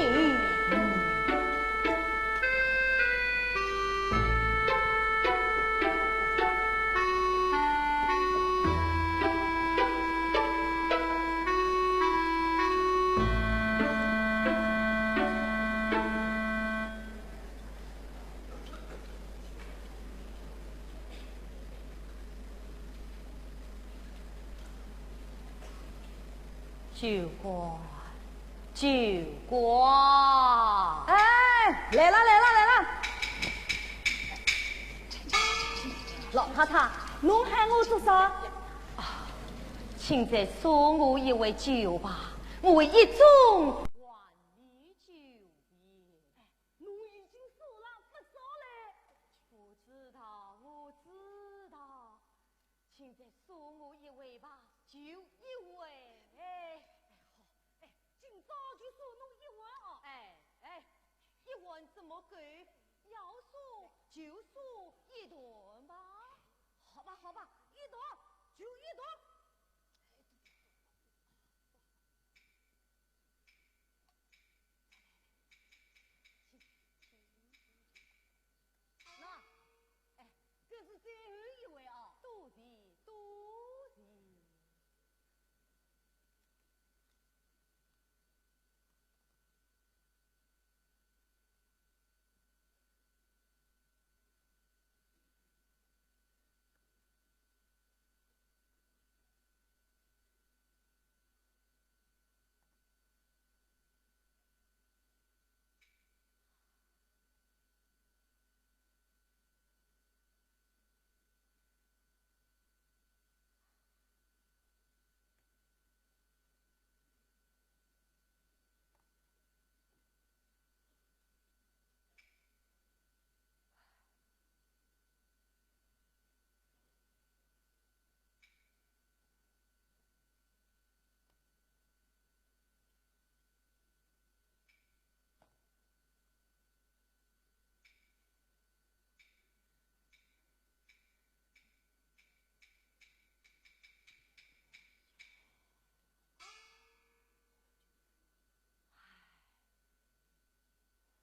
酒馆，哎，来了！老太太，侬喊我做啥？啊，请再送我一杯酒吧，我为一种万里酒业。侬已经手上不少了。我知道，请再送我一位吧，就一位。看怎么个，要说就说一段吧。好吧，好吧，一朵就一朵。那，哎，这是最后一位啊！多谢多谢。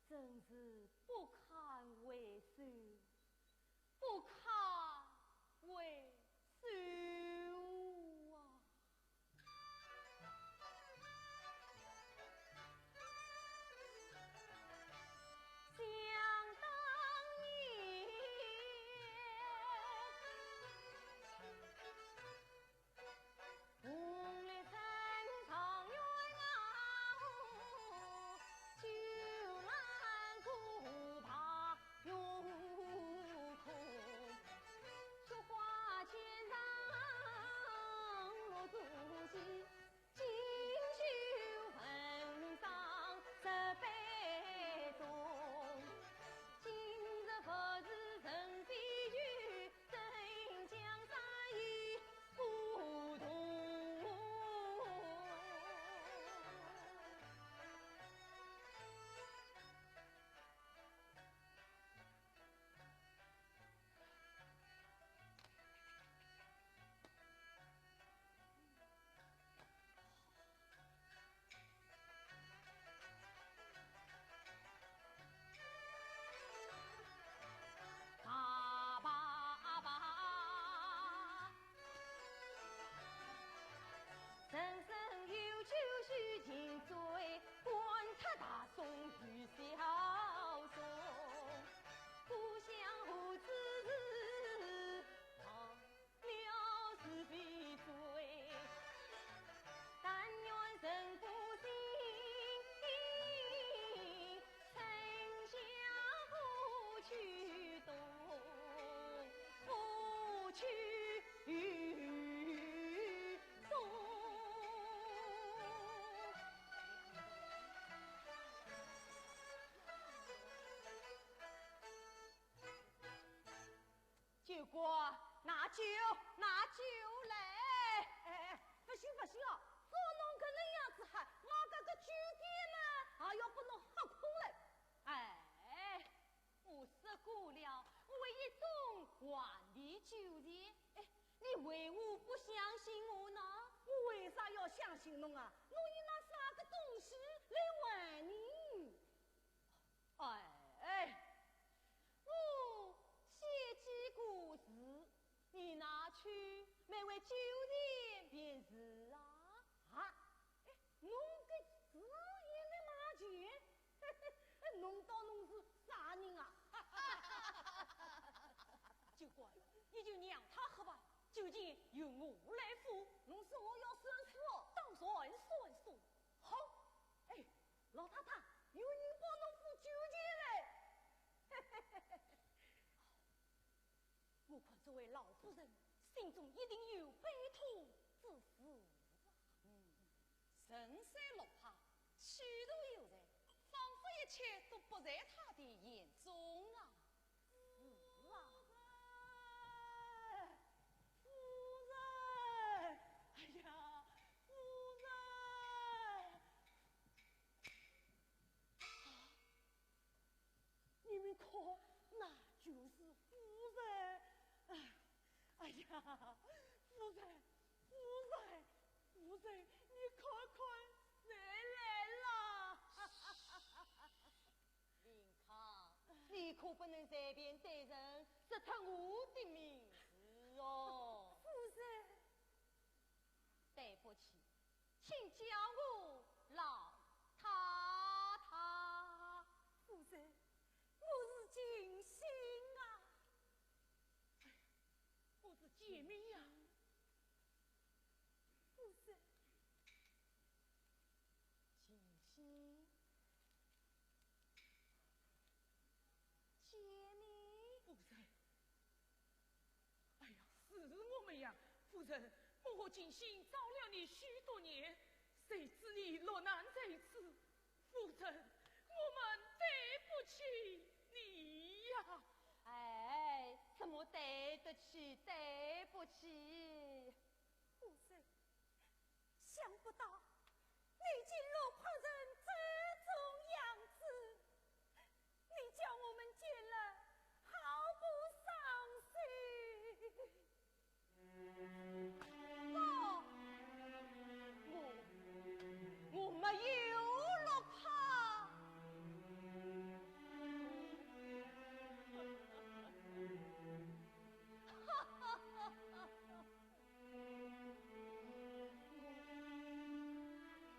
真是不堪回首，不堪回首啊！想当年，红绿灯长远啊，就难顾怕有空，菊花千丈落足迹，锦绣坟上十杯中。今日不是人非曲，真江山已不同。爸爸爸，人生有酒须尽醉，观察大宋与小宋，故乡何知忘了是非罪，但愿人不心。城乡不去东，不去东。酒官，拿酒来！哎，不行不行啊！照侬搿能样子喊，我搿个酒店呢，也要把侬喝空了。哎，我说过了，为一种万里酒钱。哎，你为何不相信我呢？我为啥要相信侬啊？侬以拿啥个东西来玩你？哎，我写几个字，你拿去买回酒店便是啊。哎，侬搿字也能买钱？侬当侬是啥人啊？酒官，你就让他喝吧，酒钱由我来付。侬说我要算数，当然算数。好，哎，老太太，有人帮侬付酒钱嘞。我看这位老夫人心中一定有悲痛之事。神山落怕，虚度有人，仿佛一切都不在他的眼中啊！是啊，夫人，哎呀，夫人，可那就是夫人。哎呀，夫人，你看看谁来了？林康，你可不能随便对人说出我的名字哦。夫人，对不起，请叫我老太太。夫人，我是金星啊，我是解密呀。夫人，金星，解密。夫人，哎呀，是我们呀，夫人，我和金星找了你许多年，谁知你落难在此，夫人，我们对不起你呀。哎，怎么对得起？对不起，夫人，想不到你竟落魄成这种样子，你叫我们见了好不伤心。我没有落魄。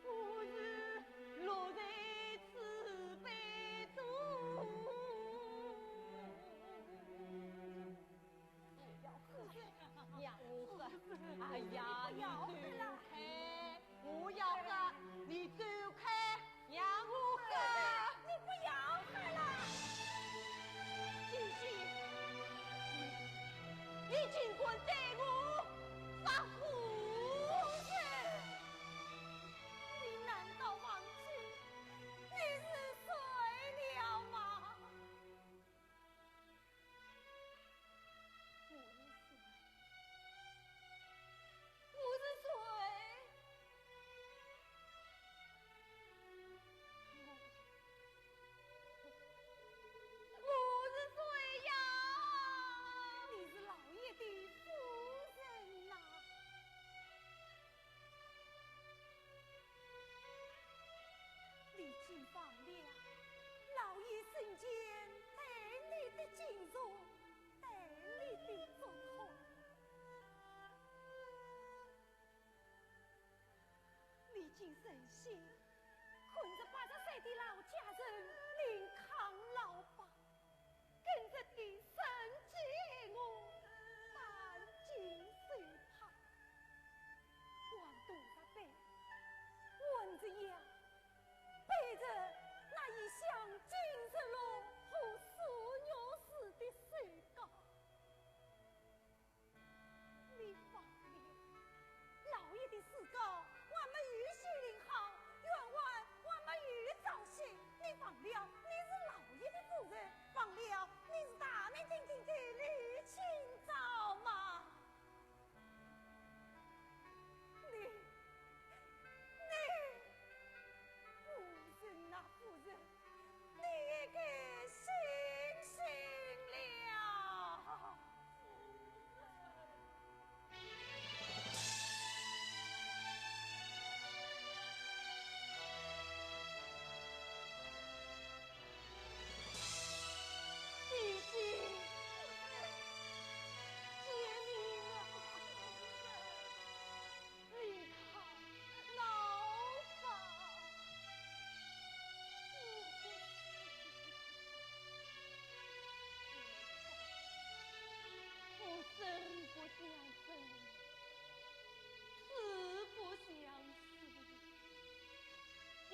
我是落在慈悲中。娘喝，哎呀，你走开！我要喝，你走开，让我喝。你不要喝了，金星，你尽管对我发胡子。你难道忘记你是谁了吗？我是谁？我是谁呀？你是老爷的夫人呐、你进房了，老爷生前对你的敬重，对你的祝福。你竟忍心困着80岁的老家人临康老爸，跟着你生接我担惊受怕，往肚上背，闻着药，背着那一箱金石炉和素肉丝的水糕，你放了老爷的石膏，我们预先领好，愿望我们预早些。你放了，你是老爷的夫人；放了，你是大名鼎鼎的吕清照嘛。你，夫人啊，夫人，你也该醒醒了。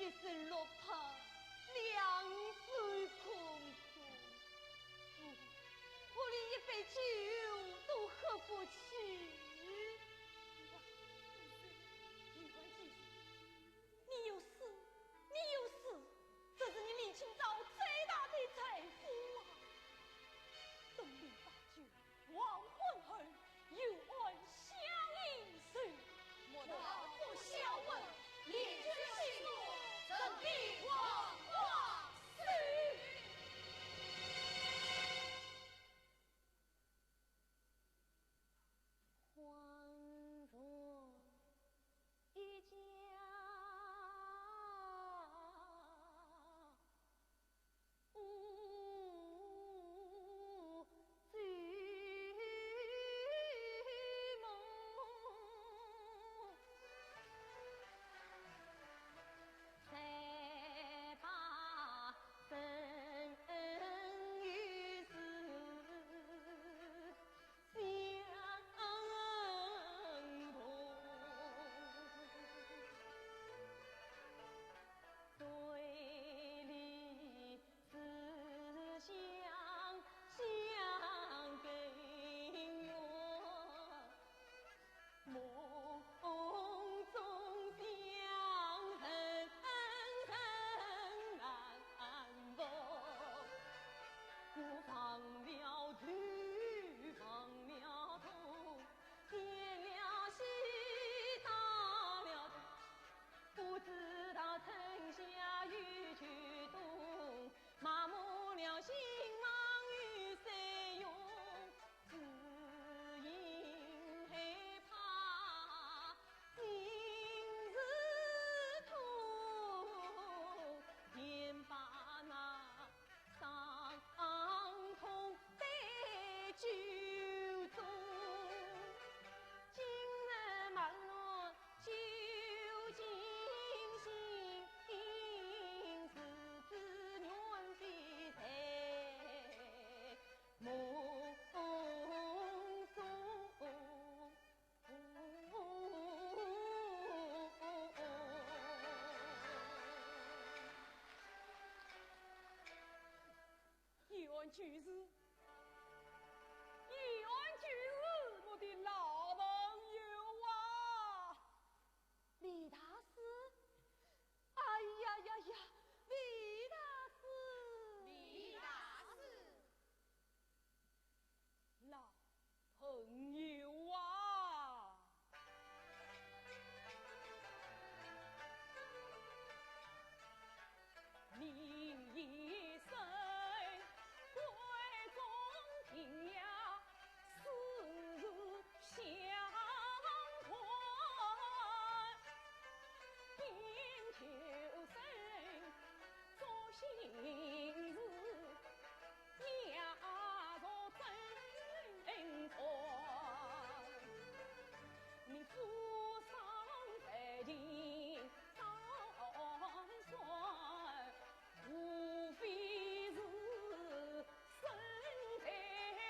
一生落魄，两手空空，我连一杯酒都喝不起。你有事，这是你李清照最大的财富啊！东篱把酒，黄昏后，又爱相依时，莫道不孝问，连君信我，怎必枉花死？愿就是，一愿就是我的老朋友啊，李大师。哎呀呀呀，李大师，李大师，老朋友啊！你一生贵中庭呀，世日相宽，并求生做新事，家族真传。你富上百金当算，无非是身在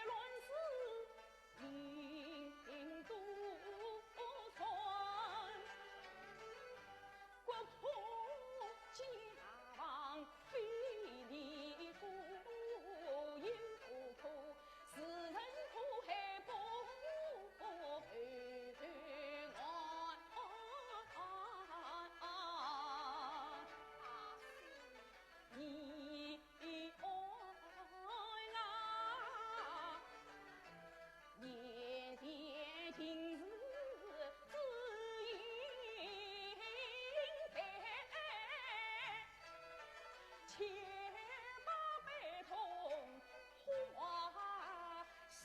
乱世引渡船，国破家亡非你故，因苦苦世人苦海不陪你爱啊，年年今日只应在，千把悲痛化心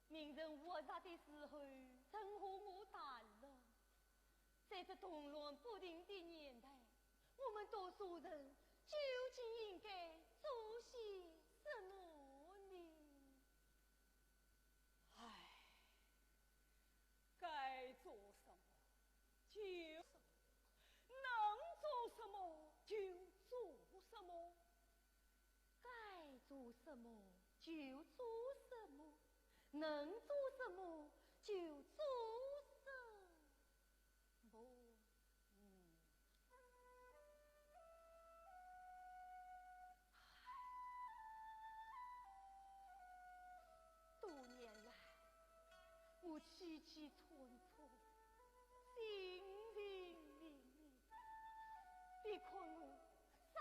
名人活着的时候，真和我淡了。在这动乱不定的年代，我们多数人究竟应该做些什么呢？唉，该做什么就什么，能做什么就做什么，该做什么就做什么。能做什么就做什么。多年来，我凄凄惆怅，心灵凛凛。别看我3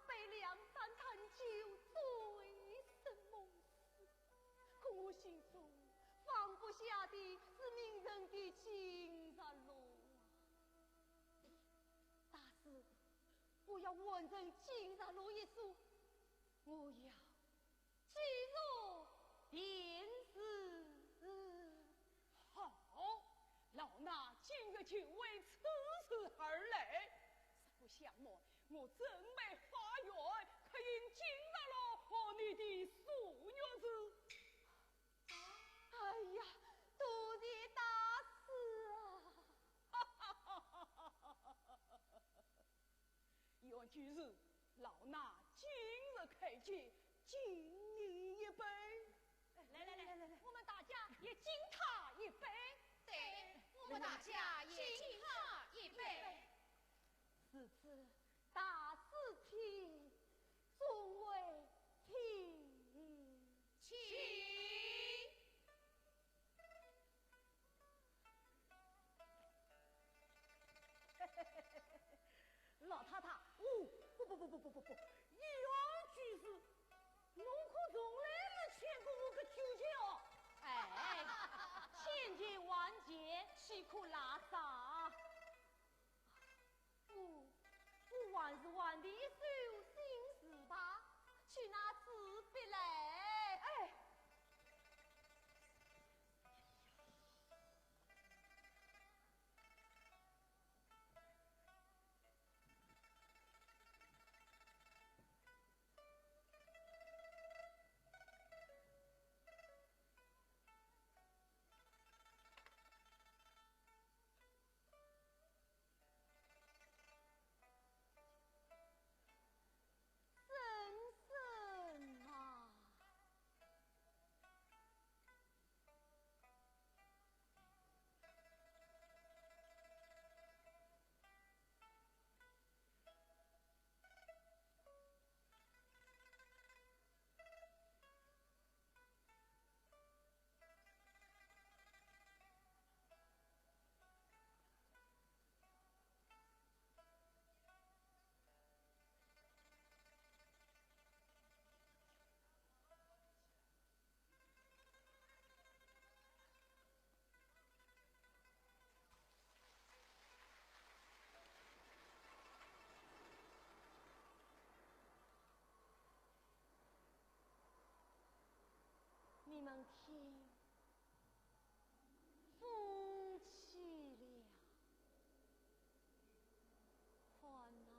杯两三坛酒，醉生梦死，可我心中放不下的是名人的金日罗啊！大师，我要完成金日罗一书，我要记入电视。好，老衲今日就为此事而来。实不相瞒，我正备发愿，可因金日罗和你的素月子。哎呀，多谢大师啊！愿就是老衲今日开戒，敬你一杯。来，我们大家也敬他一杯。对，我们大家也敬他一杯。此次大事情，众位请。老太太，不，一样居士，侬可从来没见过我个舅舅。哎，千劫万劫，岂可拉撒？我还是玩的一手心事吧，去拿纸笔来。哎。心风起了，欢啊，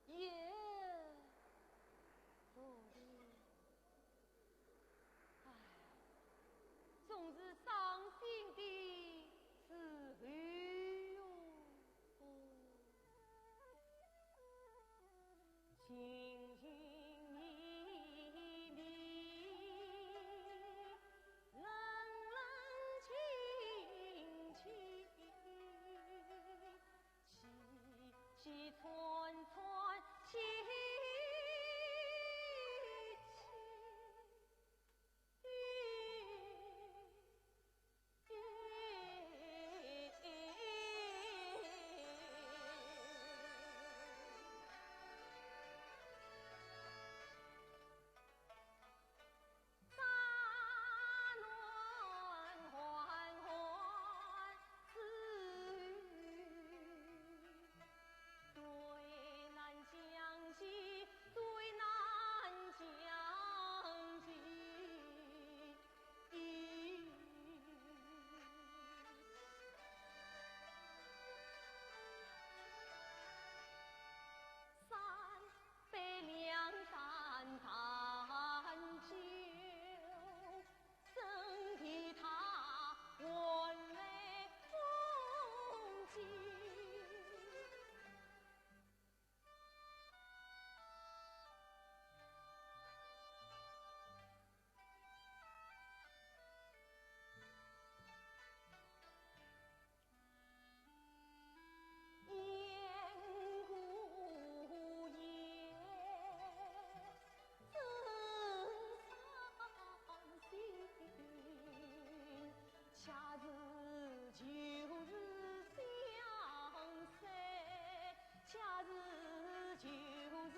也不离。唉，总是伤心的是后哟。情情迷迷，冷冷清清，凄凄怆怆凄三坛酒，身替他闻泪风景。恰是旧日相识，恰是旧日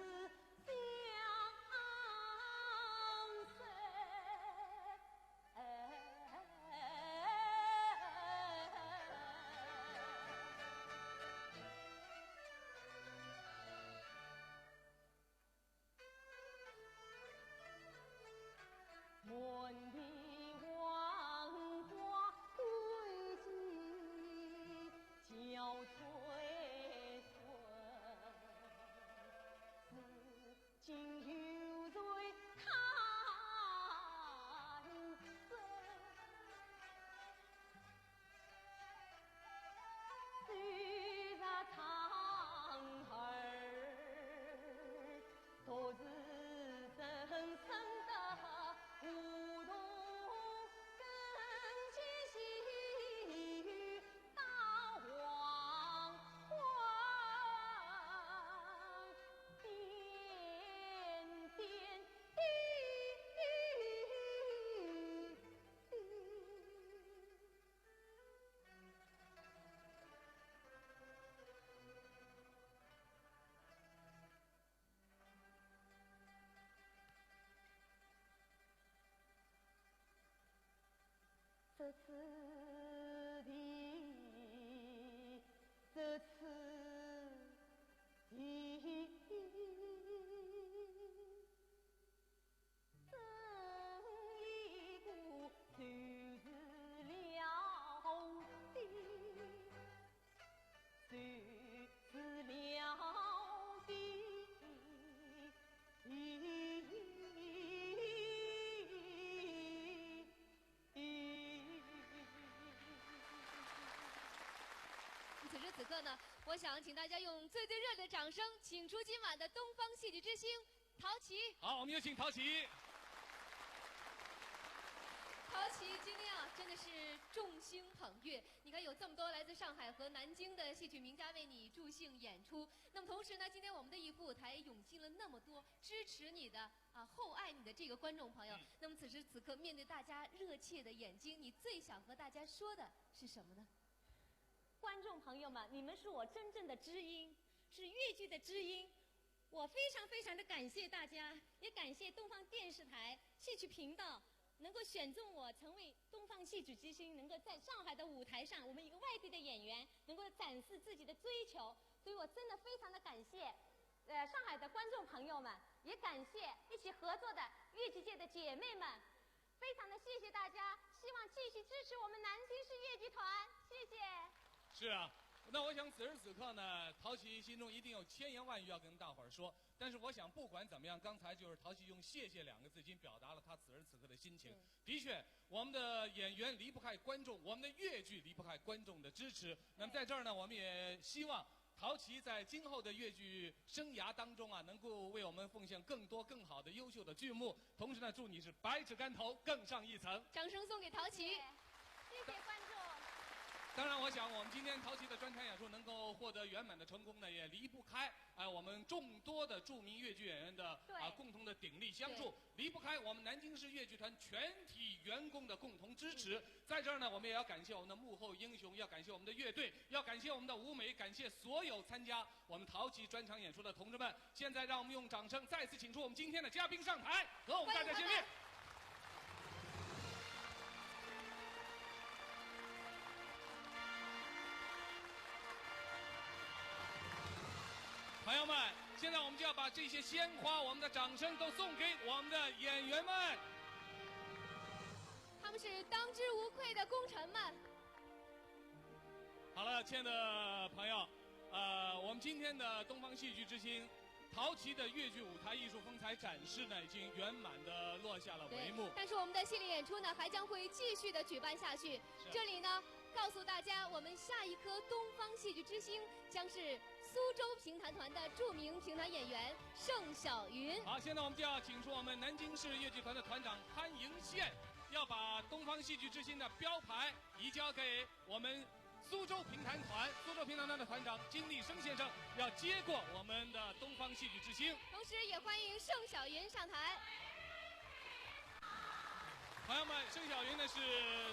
相识。闻的黄花堆积，交翠笋，至今犹在看色。虽然长儿，都是深深的梧桐根间细雨打黄花，点点滴滴。这次的真一股就是了的，就是了此时此刻呢，我想请大家用最热烈的掌声，请出今晚的东方戏剧之星陶琪。好，我们有请陶琪。陶琪今天啊，真的是众星捧月。你看，有这么多来自上海和南京的戏曲名家为你助兴演出。那么同时呢，今天我们的艺术舞台涌进了那么多支持你的厚爱你的这个观众朋友。那么此时此刻，面对大家热切的眼睛，你最想和大家说的是什么呢？观众朋友们，你们是我真正的知音，是粤剧的知音。我非常非常的感谢大家，也感谢东方电视台戏曲频道能够选中我成为东方戏曲之星，能够在上海的舞台上，我们一个外地的演员能够展示自己的追求，所以我真的非常的感谢。上海的观众朋友们，也感谢一起合作的越剧界的姐妹们，非常的谢谢大家，希望继续支持我们南京市越剧团，谢谢。是啊。那我想此时此刻呢，陶琪心中一定有千言万语要跟大伙儿说。但是我想不管怎么样，刚才就是陶琪用"谢谢"2个字已经表达了他此时此刻的心情。的确，我们的演员离不开观众，我们的越剧离不开观众的支持。那么在这儿呢，我们也希望陶琪在今后的越剧生涯当中啊，能够为我们奉献更多更好的优秀的剧目。同时呢，祝你是百尺竿头更上一层。掌声送给陶琪。谢谢观众。当然，我想我们今天陶琪的专场演出能够获得圆满的成功呢，也离不开我们众多的著名越剧演员的共同的鼎力相助，离不开我们南京市越剧团全体员工的共同支持。在这儿呢，我们也要感谢我们的幕后英雄，要感谢我们的乐队，要感谢我们的舞美，感谢所有参加我们陶琪专场演出的同志们。现在让我们用掌声再次请出我们今天的嘉宾上台，和我们大家见面。朋友们，现在我们就要把这些鲜花、我们的掌声都送给我们的演员们。他们是当之无愧的功臣们。好了，亲爱的朋友，我们今天的东方戏剧之星陶琪的越剧舞台艺术风采展示呢，已经圆满的落下了帷幕。但是我们的系列演出呢，还将会继续的举办下去。这里呢，告诉大家，我们下一颗东方戏剧之星将是苏州评弹团的著名评弹演员盛晓云。好，现在我们就要请出我们南京市越剧团的团长潘迎宪，要把东方戏剧之星的标牌移交给我们苏州评弹团。苏州评弹团的团长金立生先生要接过我们的东方戏剧之星，同时也欢迎盛晓云上台。朋友们，盛晓云呢是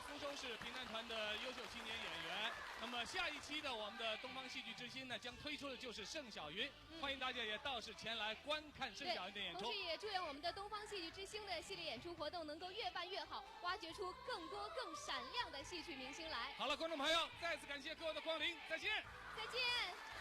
苏州市评弹团的优秀青年演员。那么下一期的我们的东方戏剧之星呢，将推出的就是盛晓云，欢迎大家也到时前来观看盛晓云的演出。同时也祝愿我们的东方戏剧之星的系列演出活动能够越办越好，挖掘出更多更闪亮的戏曲明星来。好了，观众朋友，再次感谢各位的光临，再见。再见。